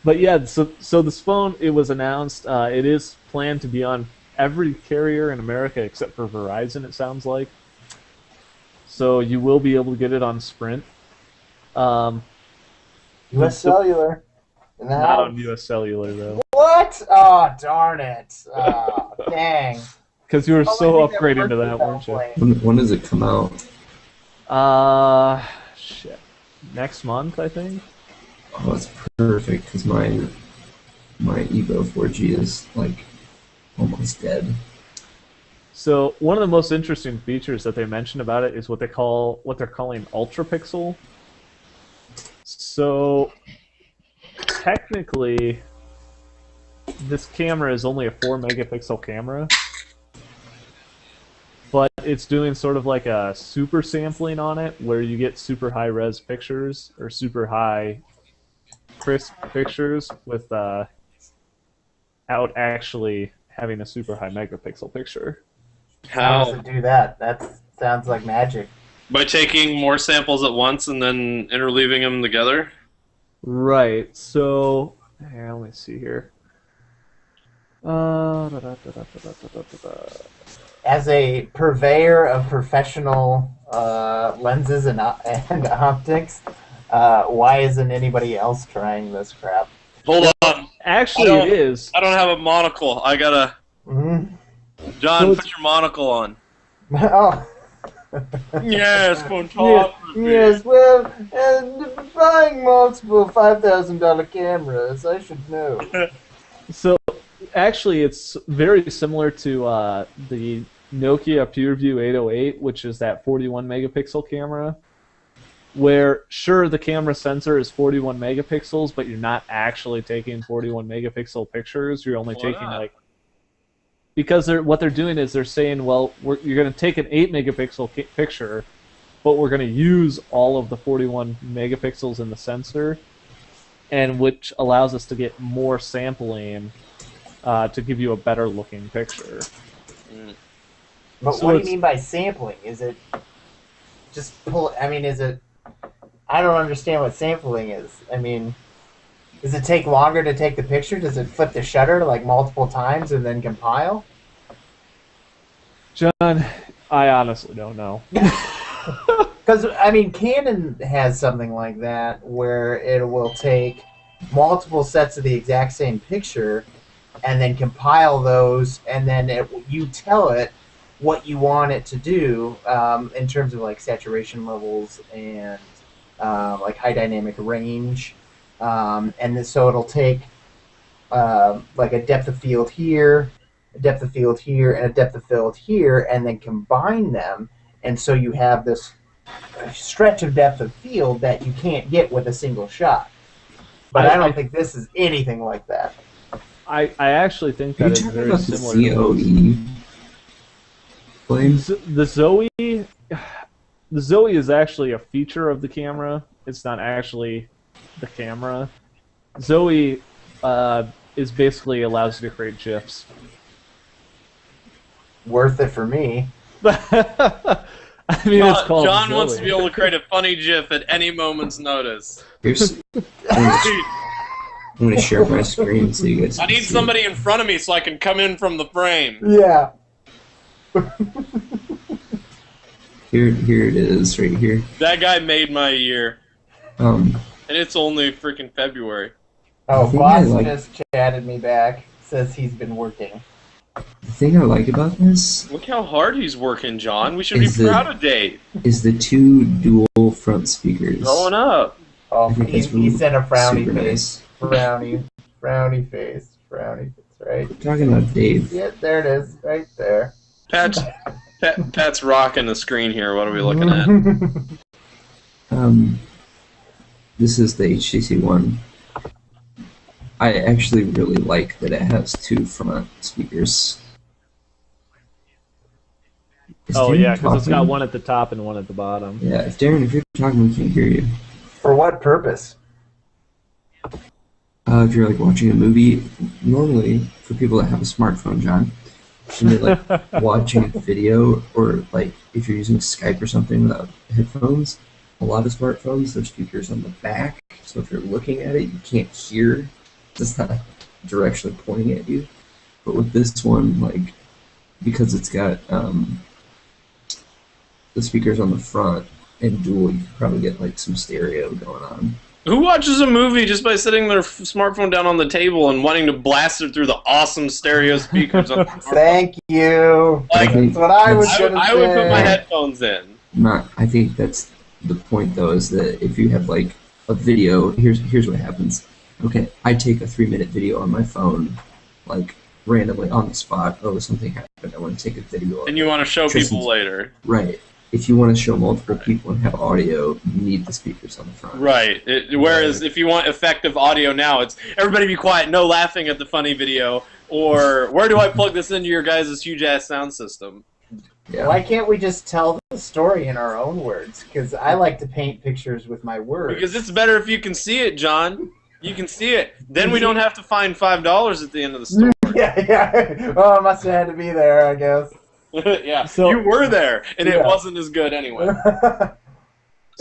But yeah, so this phone, it was announced. It is planned to be on every carrier in America except for Verizon, it sounds like. So you will be able to get it on Sprint. US Cellular. Not on US Cellular, though. What? Oh, darn it. Oh, dang. Because you were Only so thing that upgraded to works that, without weren't you? playing. When does it come out? Shit. Next month, I think. Oh, it's perfect because my Evo 4G is like almost dead. So one of the most interesting features that they mentioned about it is what they're calling ultra pixel. So technically, this camera is only a 4 megapixel camera, but it's doing sort of like a super sampling on it, where you get super high res pictures or super high crisp pictures without actually having a super high megapixel picture. How does How? it do that? That sounds like magic. By taking more samples at once and then interleaving them together? Right. So, here, let me see here. Da, da, da, da, da, da, da, da. As a purveyor of professional lenses and optics, why isn't anybody else trying this crap? Hold on. Actually, I don't- it is. I don't have a monocle. I gotta. Mm-hmm. John, So put your monocle on. Oh. Yes, Yes, photography. yes, well, and buying multiple $5,000 cameras, I should know. So, actually, it's very similar to the Nokia PureView 808, which is that 41 megapixel camera, where, sure, the camera sensor is 41 megapixels, but you're not actually taking 41 megapixel pictures. You're only Why taking, not? like... Because what they're doing is they're saying, well, you're going to take an 8 megapixel picture, but we're going to use all of the 41 megapixels in the sensor, and which allows us to get more sampling to give you a better looking picture. But So what do you it's- mean by sampling? Is it just pull? I mean, is it? I don't understand what sampling is. I mean, does it take longer to take the picture? Does it flip the shutter like multiple times and then compile? John, I honestly don't know. Because I mean, Canon has something like that where it will take multiple sets of the exact same picture and then compile those, and then you tell it what you want it to do in terms of like saturation levels and like high dynamic range, so it'll take like a depth of field here, a depth of field here, and a depth of field here, and then combine them, and so you have this stretch of depth of field that you can't get with a single shot. But I don't think this is anything like that. I actually think Are you that it's talking very about the similar to those. ZOE blade? The Zoe is actually a feature of the camera. It's not actually the camera. Zoe is basically allows you to create GIFs. Worth it for me. I mean, it's called John Zoe. wants to be able to create a funny GIF at any moment's notice. Here's. I'm gonna share my screen so you guys. I can need see somebody in front of me so I can come in from the frame. Yeah. Here it is, right here. That guy made my year, Um, and it's only freaking February. Oh, The thing I Boss like- just chatted me back. Says he's been working. the thing I like about this Look how hard he's working, John. We should be Is it- proud of Dave. is the two dual front speakers. Growing up. Oh, I think he that's really sent a frowny super face. nice. Frowny face. Right? I'm talking about Dave. Yeah, there it is. Right there. Pat's rocking the screen here. What are we looking at? This is the HTC One. I actually really like that it has two front speakers. Is Oh Darren yeah, because it's got talking? one at the top and one at the bottom. Yeah, if you're talking, we can't hear you. For what purpose? If you're like watching a movie, normally for people that have a smartphone, John, and you're like watching a video, or like if you're using Skype or something without headphones, a lot of smartphones, their speakers on the back, so if you're looking at it, you can't hear. It's not directionally pointing at you. But with this one, like, because it's got the speakers on the front and dual, you could probably get like some stereo going on. Who watches a movie just by sitting their smartphone down on the table and wanting to blast it through the awesome stereo speakers on the smartphone? Thank you. Like, That's what I was I, going to say. I would put my headphones in. I think that's the point, though, is that if you have like a video, here's what happens. Okay, I take a 3-minute video on my phone, like randomly on the spot. Oh, something happened. I want to take a video. And you want to show people later. Right. If you want to show multiple people and have audio, you need the speakers on the front. Right. Whereas if you want effective audio now, it's everybody be quiet, no laughing at the funny video, or where do I plug this into your guys' huge-ass sound system? Yeah. Why can't we just tell the story in our own words? Because I like to paint pictures with my words. Because it's better if you can see it, John. You can see it. Then we don't have to find $5 at the end of the story. Yeah. Well, I must have had to be there, I guess. Yeah, So- you were there, and it Yeah. wasn't as good anyway. Is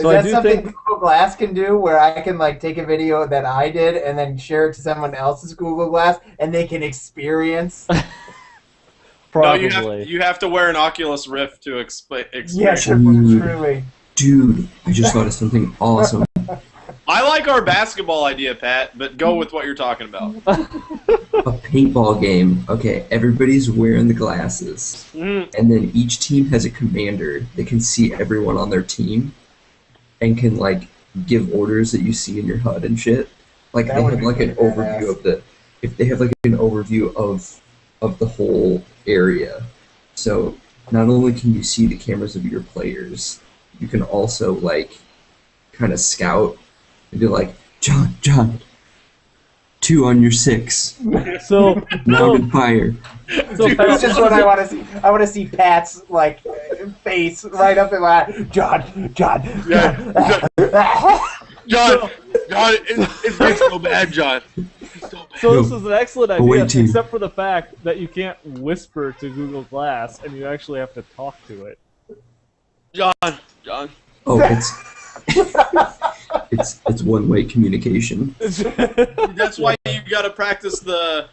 So I that do something think- Google Glass can do, where I can like take a video that I did and then share it to someone else's Google Glass, and they can experience? Probably. No, you have to wear an Oculus Rift to experience. Yeah, truly. Dude, I just thought of something awesome. I like our basketball idea, Pat, but go with what you're talking about. A paintball game. Okay, everybody's wearing the glasses. Mm. And then each team has a commander that can see everyone on their team and can like give orders that you see in your HUD and shit. Like That they would have be like an pretty overview badass. of the if they have like an overview of the whole area. So not only can you see the cameras of your players, you can also like kind of scout and be like, John, 2 on your 6. So, Rapid fire. so Dude, That's just what I want to see. I want to see Pat's like face right up in my eye. John. Yeah. John, it's getting so bad, John. So this is an excellent idea, wait till- except for the fact that you can't whisper to Google Glass, and you actually have to talk to it. John. Oh, it's one-way communication. That's why you gotta practice the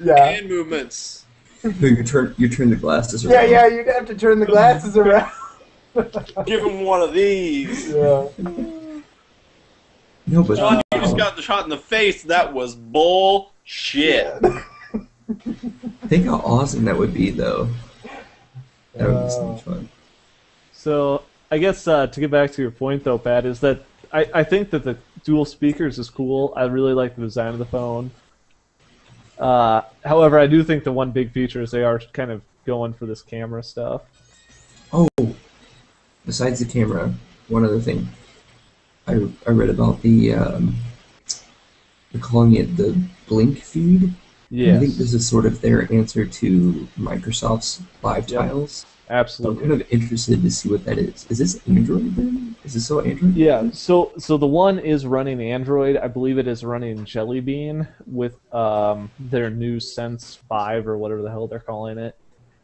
Yeah. hand movements. No, you turn the glasses Yeah, around. yeah. You'd have to turn the glasses around. Give him one of these. Yeah. No, but John, you just got the shot in the face. That was bullshit. think how awesome that would be, though. That would be so much fun. So I guess to get back to your point, though, Pat, is that I think that the dual speakers is cool. I really like the design of the phone. However, I do think the one big feature is they are kind of going for this camera stuff. Oh, besides the camera, one other thing. I read about they're calling it the Blink feed. Yes, I think this is sort of their answer to Microsoft's Live Yep. Tiles. I'm absolutely. kind of interested to see what that is. Is this Android then? Is this all Android? Yeah, so the one is running Android. I believe it is running Jelly Bean with their new Sense 5 or whatever the hell they're calling it.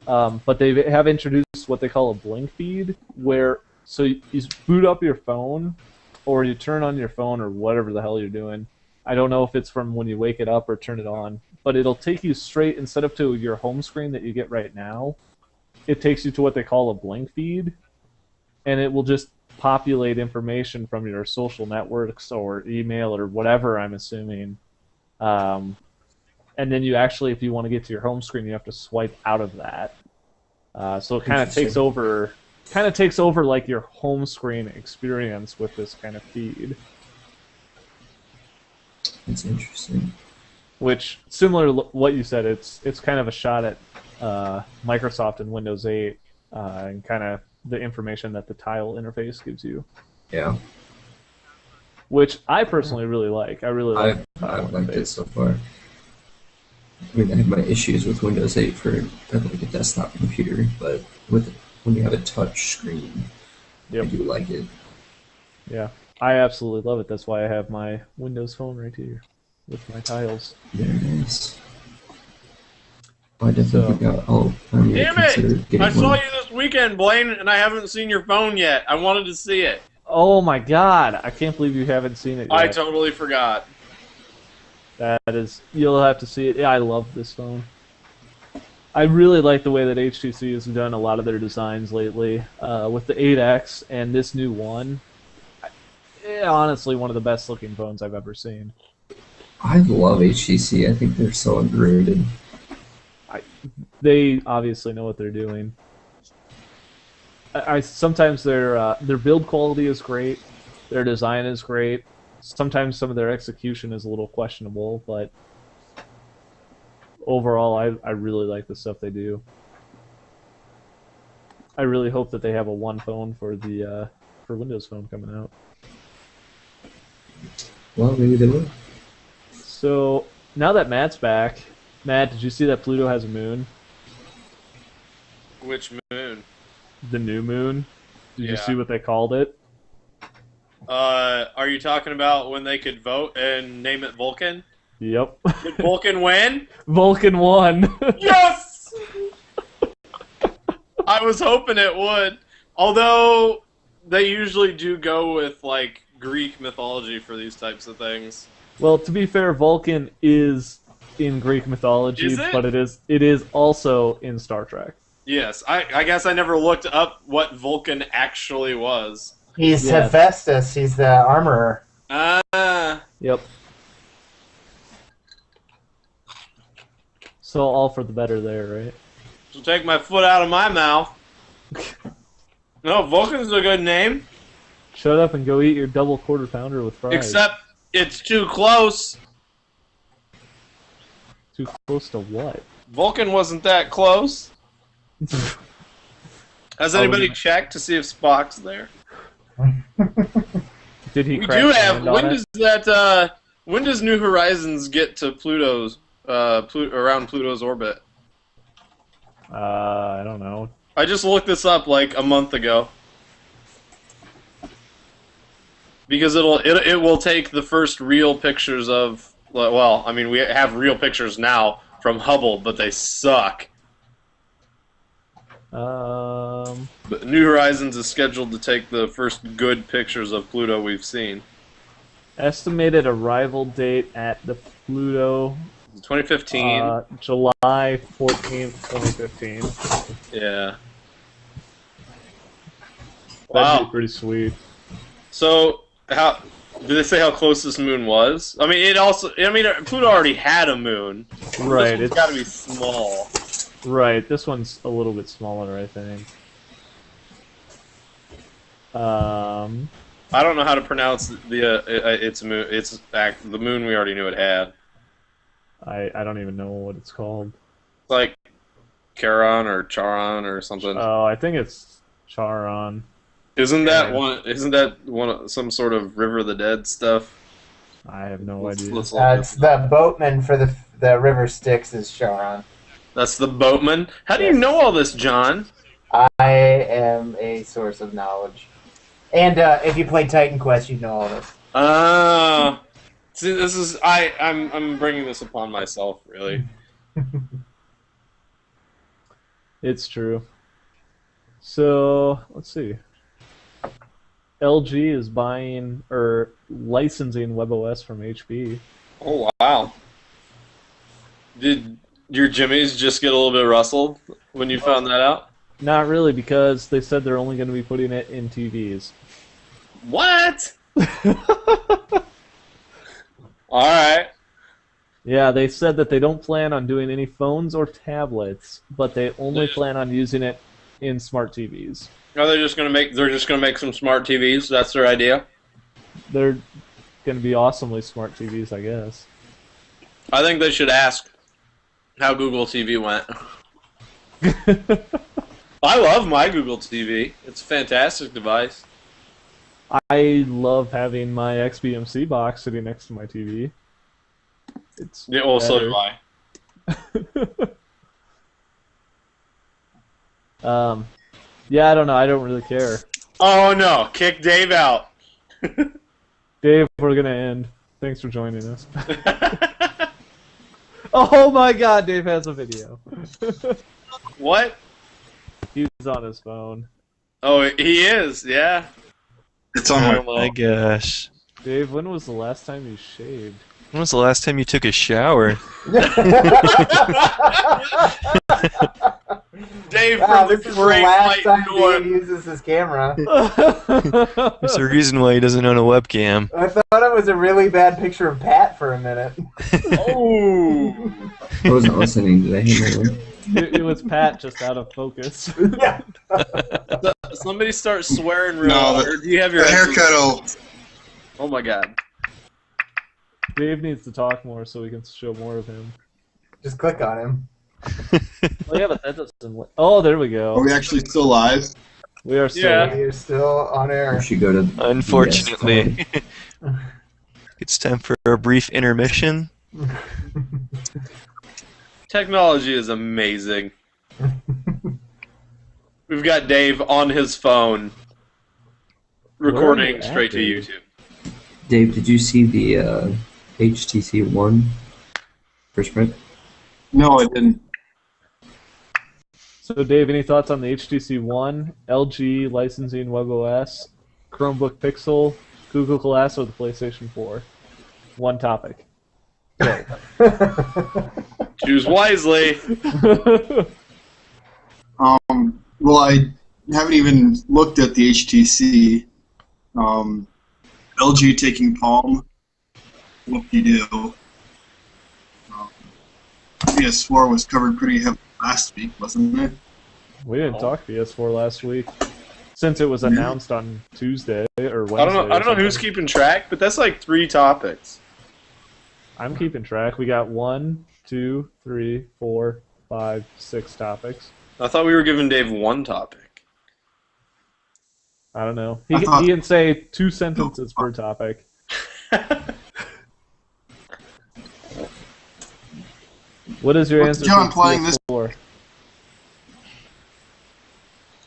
But they have introduced what they call a blink feed, where so you boot up your phone, or you turn on your phone, or whatever the hell you're doing. I don't know if it's from when you wake it up or turn it on, but it'll take you straight, instead of to your home screen that you get right now, it takes you to what they call a blink feed, and it will just populate information from your social networks or email or whatever, I'm assuming. And then you actually, if you want to get to your home screen, you have to swipe out of that. So it kind of takes over like your home screen experience with this kind of feed. That's interesting. Which, similar to what you said, it's kind of a shot at Microsoft and Windows 8 and kind of the information that the tile interface gives you. Yeah, Which I personally really like. I really like the tile I've liked it interface. so far. I mean, I have my issues with Windows 8 for like a desktop computer, but when you have a touch screen, I Yep. do like it. Yeah, I absolutely love it. That's why I have my Windows phone right here with my tiles. Very nice. I definitely got. I'm gonna Damn consider it! getting I saw one. you this weekend, Blaine, and I haven't seen your phone yet. I wanted to see it. Oh my god, I can't believe you haven't seen it yet. I totally forgot. That is, you'll have to see it. Yeah, I love this phone. I really like the way that HTC has done a lot of their designs lately with the 8X and this new one. honestly one of the best looking phones I've ever seen. I love HTC. I think they're so underrated. They obviously know what they're doing. I sometimes their build quality is great, their design is great. Sometimes some of their execution is a little questionable, but overall, I really like the stuff they do. I really hope that they have a one phone for the for Windows Phone coming out. Well, maybe they will. So now that Matt's back, Matt, did you see that Pluto has a moon? Which moon? The new moon. Did you Yeah. see what they called it? Are you talking about when they could vote and name it Vulcan? Yep. Did Vulcan win? Vulcan won. Yes! I was hoping it would. Although, they usually do go with, like, Greek mythology for these types of things. Well, to be fair, Vulcan is in Greek mythology, Is it? but it is also in Star Trek. Yes, I guess I never looked up what Vulcan actually was. He's Yeah. Hephaestus. He's the armorer. Ah, Yep. So all for the better there, right? so take my foot out of my mouth. No, Vulcan's a good name, Shut up and go eat your double quarter pounder with fries. except it's too close. Too close to what? Vulcan wasn't that close. Has anybody was- checked to see if Spock's there? Did he? We crash do have. land on When it? does that? When does New Horizons get to Pluto's? Around Pluto's orbit? I don't know. I just looked this up like a month ago. Because it will take the first real pictures of, well, I mean we have real pictures now from Hubble, but they suck. But New Horizons is scheduled to take the first good pictures of Pluto we've seen. Estimated arrival date at the Pluto, 2015. July 14th, 2015. Yeah. That'd Wow. be pretty sweet. So how did they say how close this moon was? I mean, Pluto already had a moon. Right, It's got to be small. Right, this one's a little bit smaller, I think. I don't know how to pronounce its moon. It's the moon we already knew it had. I don't even know what it's called. It's like Charon or Charon or something. Oh, I think it's Charon. Isn't that yeah. one? Isn't that one of some sort of River of the Dead stuff? I have no Let's idea. look it It's up. the boatman for the river Styx is Charon. That's the boatman. How do you Yes. know all this, John? I am a source of knowledge. And if you play Titan Quest, you know all this. See, this is I'm bringing this upon myself, really. It's true. So, let's see. LG is buying or licensing WebOS from HP. Oh wow! Did your jimmies just get a little bit rustled when you found that out? Not really, because they said they're only going to be putting it in TVs. What? All right. Yeah, they said that they don't plan on doing any phones or tablets, but they only plan on using it in smart TVs. Are they just gonna make? They're just gonna make some smart TVs. That's their idea. They're going to be awesomely smart TVs, I guess. I think they should ask how Google TV went. I love my Google TV. It's a fantastic device. I love having my XBMC box sitting next to my TV. It's Yeah, well, so better. do I. Yeah, I don't know. I don't really care. Oh no! Kick Dave out. Dave, we're gonna end. Thanks for joining us. Oh my God, Dave has a video. What? He's on his phone. Oh, he is. Yeah. It's on my Oh my gosh. Dave, when was the last time you shaved? When was the last time you took a shower? Dave Wow, from the this is the great last white time north. Dave uses his camera. There's a reason why he doesn't own a webcam. I thought it was a really bad picture of Pat for a minute. Oh. I wasn't listening. Did I hear my name? It was Pat just out of focus. Yeah. Somebody start swearing real No, hard. Or do you have your The haircut will. Oh my god. Dave needs to talk more so we can show more of him. Just click on him. Oh yeah, but that doesn't. Oh, there we go. Are we actually still live? We are still. Yeah. You're still on air. We should go to. Unfortunately. It's time for a brief intermission. Technology is amazing. We've got Dave on his phone, recording Where are you straight to at, Dave? YouTube. Dave, did you see the HTC One first print? No, I didn't. So, Dave, any thoughts on the HTC One, LG licensing WebOS, Chromebook Pixel, Google Glass, or the PlayStation 4? One topic. Go. Choose wisely. Well, I haven't even looked at the HTC. LG taking Palm. Whoop-de-doo. PS4 was covered pretty heavily last week, wasn't it? We didn't talk PS4 last week, since it was announced on Tuesday or Wednesday. I don't know who's keeping track, but that's like 3 topics. I'm keeping track. We got 1, 2, 3, 4, 5, 6 topics. I thought we were giving Dave 1 topic. I don't know. I thought- He can say 2 sentences per topic. What is your What's answer John for playing this- PS4?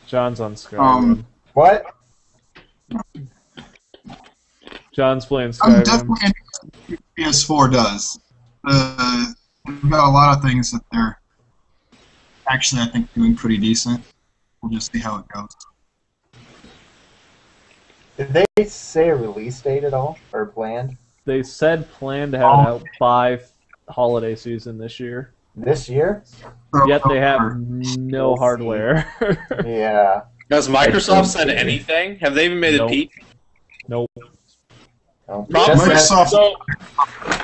John's on Skyrim. What? John's playing I'm Skyrim. definitely interested in what PS4 does. We've got a lot of things that they're actually, I think, doing pretty decent. We'll just see how it goes. Did they say a release date at all? Or planned? They said plan to have it out by holiday season this year. This year? Yet they have no hardware. Yeah. Has Microsoft said anything? Have they even made Nope. a peep? Nope. No. Problem Just Microsoft- so,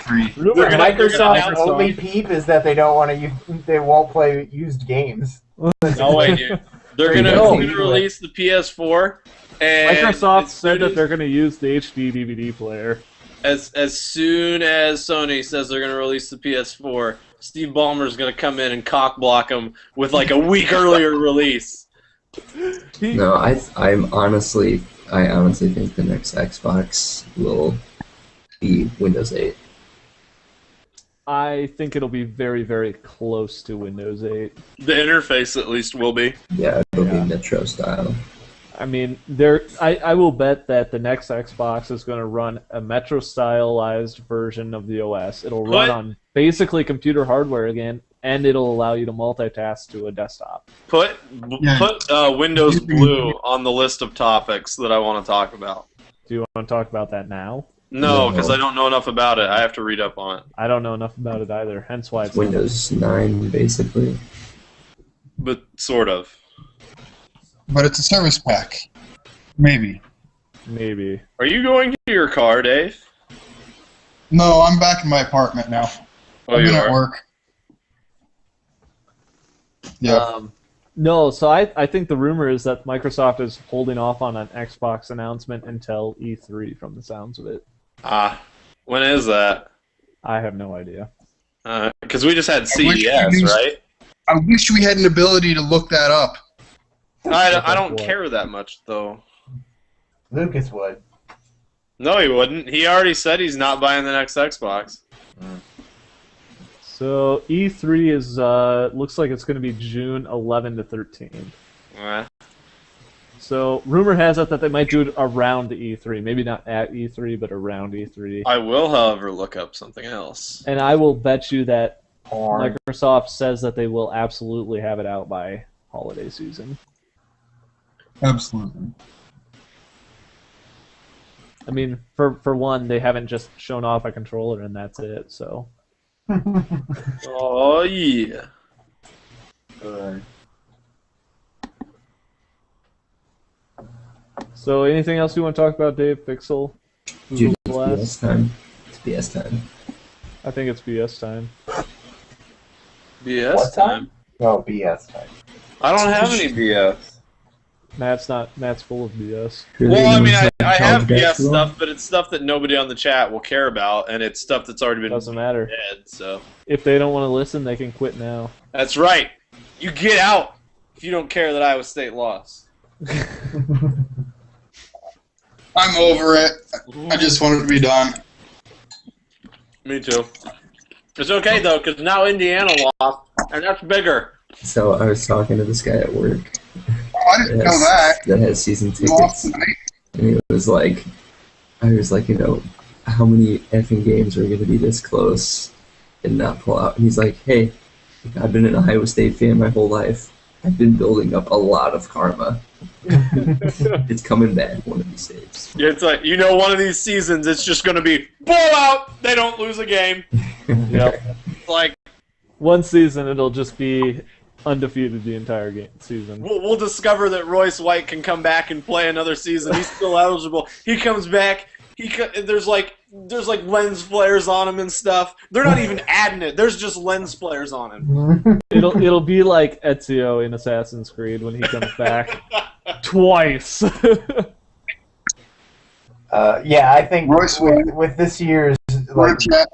3. that They're gonna Microsoft's announce only on- peep is that they don't want to. They won't play used games. no way, dude. They're No. gonna release the PS4, and Microsoft as said soon that as- they're going to use the HD DVD player. as soon as Sony says they're gonna release the PS4, Steve Ballmer's gonna come in and cock block them with like a week earlier release. No, I honestly think the next Xbox will be Windows 8. I think it'll be very, very close to Windows 8. The interface, at least, will be. Yeah, it'll Yeah. be Metro style. I mean, I will bet that the next Xbox is going to run a Metro stylized version of the OS. It'll run What? on basically computer hardware again, and it'll allow you to multitask to a desktop. Put Yeah. Windows Blue on the list of topics that I want to talk about. Do you want to talk about that now? No, No. because I don't know enough about it. I have to read up on it. I don't know enough about it either, hence why it's Windows 9, basically. But sort of. But it's a service pack. Maybe. maybe. Are you going to your car, Dave? No, I'm back in my apartment now. Oh, I've you been at are. work. Yeah. No, so I think the rumor is that Microsoft is holding off on an Xbox announcement until E3 from the sounds of it. When is that? I have no idea. Because we just had wish CES, you- right? I wish we had an ability to look that up. I don't What? care that much, though. Lucas would. No, he wouldn't. He already said he's not buying the next Xbox. So E3 is looks like it's going to be June 11 to 13. Eh. So rumor has it that they might do it around E3, maybe not at E3, but around E3. I will, however, look up something else. And I will bet you that Porn. Microsoft says that they will absolutely have it out by holiday season. Absolutely. I mean, for one, they haven't just shown off a controller and that's it. So. Oh, yeah. Good. So, anything else you want to talk about, Dave? Pixel? Dude, Google it's BS Glass? time. It's BS time. I think it's BS time. BS What time? Oh, BS time. I don't have any BS. Matt's full of BS. Well, I mean, I College have BS basketball? stuff, but it's stuff that nobody on the chat will care about, and it's stuff that's already been Doesn't matter. dead. So If they don't want to listen, they can quit now. that's right. You get out if you don't care that Iowa State lost. I'm over it. I just want it to be done. Me too. It's okay though, because now Indiana lost, and that's bigger. So I was talking to this guy at work Oh, I didn't know that. that has season You lost tickets, tonight. and he was like, I was like, how many effing games are going to be this close and not pull out? And he's like, hey, I've been an Iowa State fan my whole life. I've been building up a lot of karma. It's coming back one of these days. Yeah, it's like, one of these seasons, it's just going to be blowout. They don't lose a game. Yep. Like, One season, it'll just be undefeated the entire season. we'll discover that Royce White can come back and play another season. He's still eligible. He comes back. There's like lens flares on him and stuff. They're not even adding it. There's just lens flares on him. It'll be like Ezio in Assassin's Creed when he comes back twice. Yeah, I think Royce White. with this year's We're chat.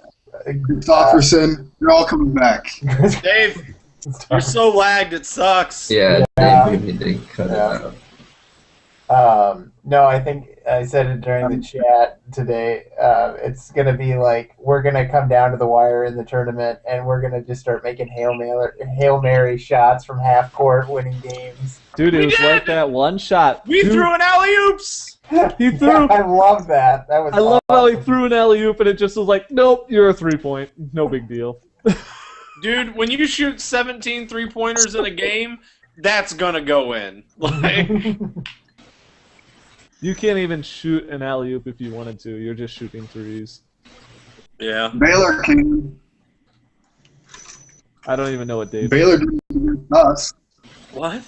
Christopherson, they're all coming back. Dave, you're so lagged. It sucks. Yeah, Yeah. they need to cut Yeah. it out. No, I think I said it during the chat today. It's gonna be like we're gonna come down to the wire in the tournament, and we're gonna just start making Hail Mary shots from half court, winning games. Dude, it We was did! like that one shot. We Dude, threw an alley-oops. He threw. I love that. That was. I love how he awesome. threw an alley oop and it just was like, nope, you're a 3-point. No big deal. Dude, when you shoot 17 3-pointers in a game, that's gonna go in. Like, You can't even shoot an alley oop if you wanted to. You're just shooting threes. yeah. Baylor can. I don't even know what Dave. Baylor didn't against us. What?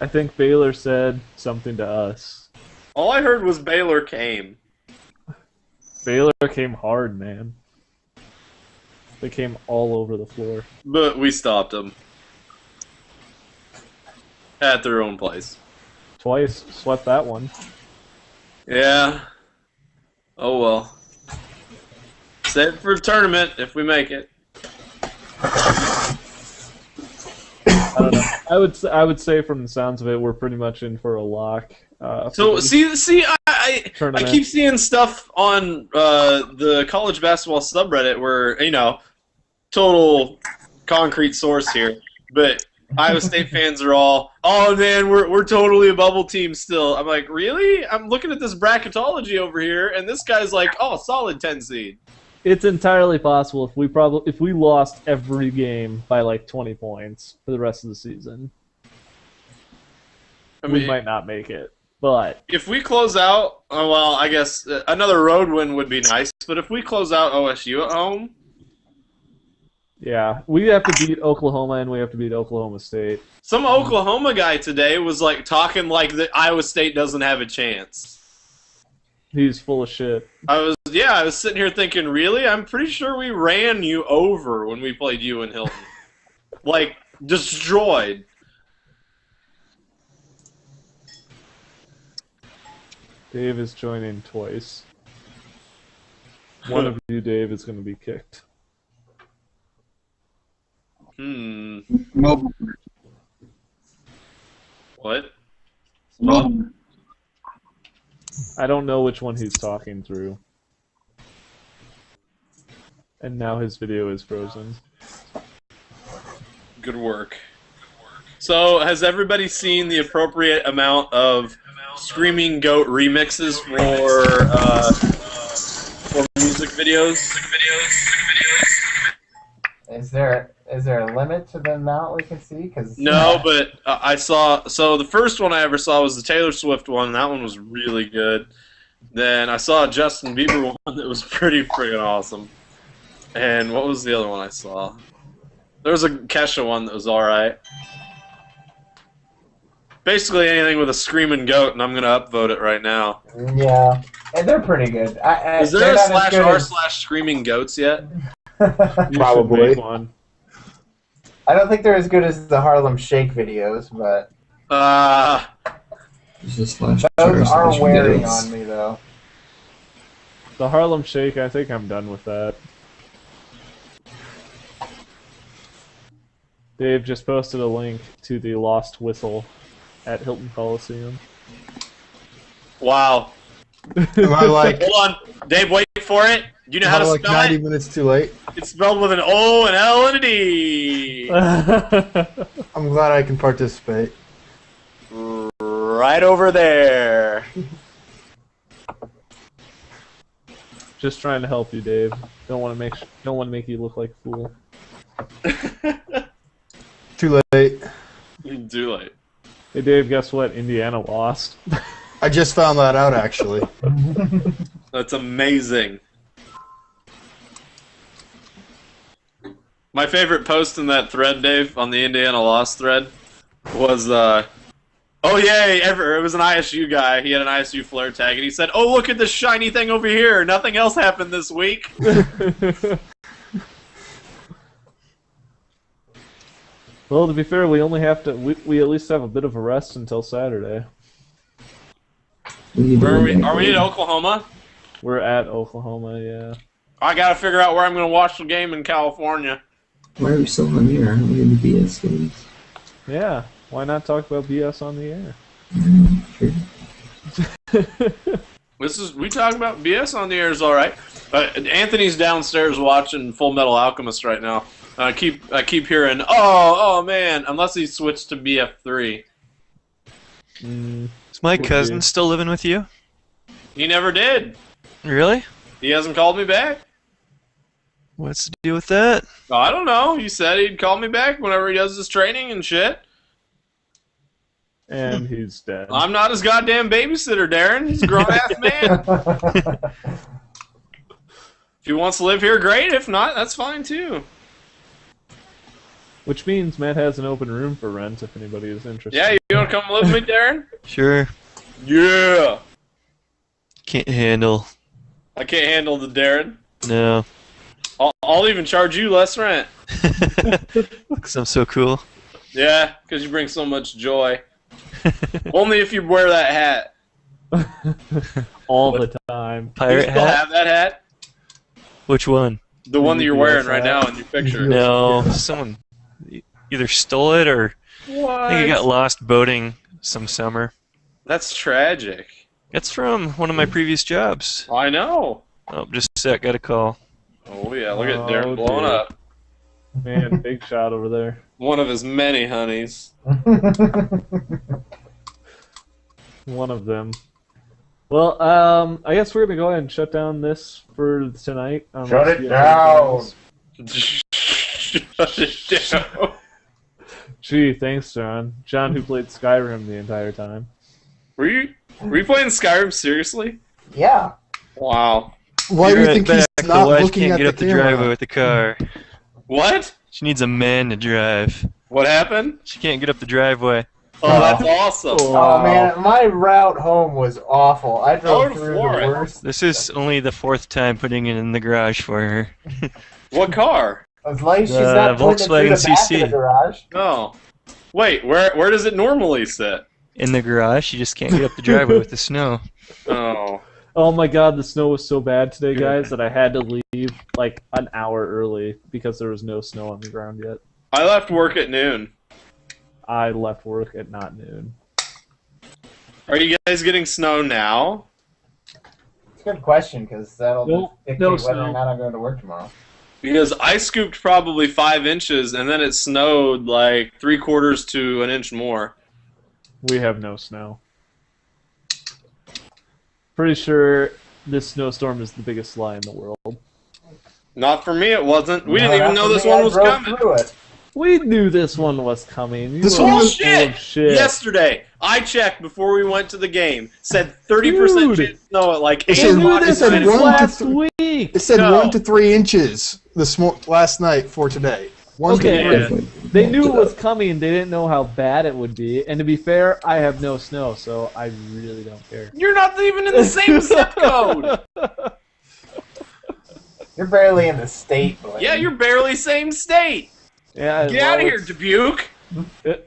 I think Baylor said something to us. All I heard was Baylor came. Baylor came hard, man. They came all over the floor. But we stopped them. At their own place. Twice, swept that one. Yeah. Oh well. Save it for a tournament if we make it. I don't know. I would say from the sounds of it, we're pretty much in for a lock. So for the see, I tournament. keep seeing stuff on the college basketball subreddit where total concrete source here, but Iowa State fans are all, oh man, we're totally a bubble team still. I'm like, really? I'm looking at this bracketology over here, and this guy's like, oh, solid 10 seed. It's entirely possible if we lost every game by like 20 points for the rest of the season, I we mean, might not make it. But if we close out, well, I guess another road win would be nice. But if we close out OSU at home, yeah, we have to beat Oklahoma and we have to beat Oklahoma State. some Oklahoma guy today was like talking like that Iowa State doesn't have a chance. He's full of shit. I was sitting here thinking, really? I'm pretty sure we ran you over when we played you in Hilton. Like, destroyed. Dave is joining twice. One of you, Dave, is going to be kicked. Mobile. What? Mobile. I don't know which one he's talking through. And now his video is frozen. Good work. So, has everybody seen the appropriate amount of Screaming Goat remixes for music videos? Is there a limit to the amount we can see? Cause No, but I saw. So the first one I ever saw was the Taylor Swift one, and that one was really good. Then I saw a Justin Bieber one that was pretty friggin' awesome. And what was the other one I saw? There was a Kesha one that was alright. Basically anything with a screaming goat, and I'm gonna upvote it right now. Yeah, and they're pretty good. Is there a /r/screaming goats yet? You should Probably. make one. I don't think they're as good as the Harlem Shake videos, but It's just slash those are slash wearing videos. on me though. The Harlem Shake, I think I'm done with that. Dave just posted a link to the Lost Whistle at Hilton Coliseum. wow. Am I like, Hold on, Dave. Wait for it. You know how am I to like spell 90 it? minutes too late? It's spelled with an O, an L, and a D. I'm glad I can participate. Right over there. Just trying to help you, Dave. Don't want to make you look like a fool. Too late. Too late. Hey, Dave, guess what? Indiana lost. I just found that out, actually. That's amazing. My favorite post in that thread, Dave, on the Indiana Lost thread, was, oh yay, it was an ISU guy. He had an ISU flare tag, and he said, oh, look at this shiny thing over here. Nothing else happened this week. Well, to be fair, we only have to. We at least have a bit of a rest until Saturday. Where are we? Are we in Oklahoma? We're at Oklahoma, yeah. I gotta figure out where I'm gonna watch the game in California. Why are we still on the air? Aren't we in the BS games? Yeah, why not talk about BS on the Sure. We talking about BS on the air is all right. Anthony's downstairs watching Full Metal Alchemist right now. I keep hearing, oh man, unless he switched to BF3. Is my cousin still living with you? He never did. Really? He hasn't called me back. What's the deal with that? I don't know. He said he'd call me back whenever he does his training and shit. And he's dead. I'm not his goddamn babysitter, Darren. He's a grown-ass man. If he wants to live here, great. If not, that's fine too. Which means Matt has an open room for rent if anybody is interested. Yeah, you want to come live with me, Darren? Sure. Yeah. Can't handle. I can't handle the Darren. No. I'll even charge you less rent. Because I'm so cool. Yeah, because you bring so much joy. Only if you wear that hat. All the time. Do you Pirate still hat? have that hat? Which one? The one that you're UPS wearing right hat. now in your picture. No, someone either stole it or What? I think it got lost boating some summer. That's tragic. It's from one of my previous jobs. I know. Oh, just a sec, got a call. Oh yeah, look at Oh, Darren blowing dear. up. Man, big shot over there. One of his many honeys. One of them. Well, I guess we're gonna go ahead and shut down this for tonight. Shut it down. Shut it down. Gee, thanks, John. John, who played Skyrim the entire time. Were you playing Skyrim seriously? Yeah. Wow. Why do you Be think right he's back. not The wife looking can't at get the up the driveway camera? with the car. What? She needs a man to drive. What happened? She can't get up the driveway. Oh, that's awesome. Oh man, my route home was awful. I drove Go through for the it. worst. This is only the 4th time putting it in the garage for her. What car? I was like, she's The not putting it through Volkswagen the back CC. of the garage. Oh. Wait, where does it normally sit? In the garage, she just can't get up the driveway with the snow. Oh. Oh my god, the snow was so bad today, guys, that I had to leave like an hour early because there was no snow on the ground yet. I left work at noon. I left work at not noon. Are you guys getting snow now? It's a good question because that'll Nope, dictate no whether snow. or not I'm going to work tomorrow. Because I scooped probably 5 inches and then it snowed like 3/4 to an inch more. We have no snow. Pretty sure this snowstorm is the biggest lie in the world. Not for me, it wasn't. We No, didn't even not know for this me, one I was drove coming. through it. We knew this one was coming. You This were one was- full of shit. Yesterday, I checked before we went to the game. Said 30% Dude. chance of snow at like It 8 said- o'clock. it This said at is night. one to last th- week. It said No. 1 to 3 inches last night for today. 1 Okay. to 3. Definitely. They knew it was coming. They didn't know how bad it would be. And to be fair, I have no snow, so I really don't care. You're not even in the same zip code. You're barely in the state, boy. Yeah, you're barely same state. Yeah, Get out of here, Dubuque.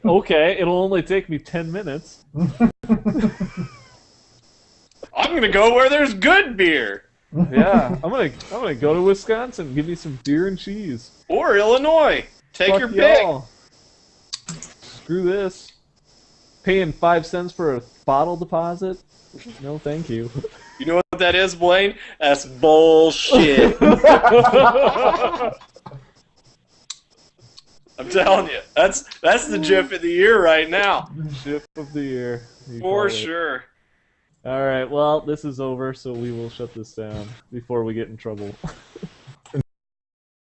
Okay, it'll only take me 10 minutes. I'm gonna go where there's good beer. Yeah, I'm gonna go to Wisconsin. Give me some beer and cheese. Or Illinois. Take Fuck your pick. y'all. Screw this. Paying 5 cents for a bottle deposit? No, thank you. You know what that is, Blaine? That's bullshit. I'm telling you, that's the GIF of the year right now. GIF of the year. You For called it. sure. Alright, well, this is over, so we will shut this down before we get in trouble.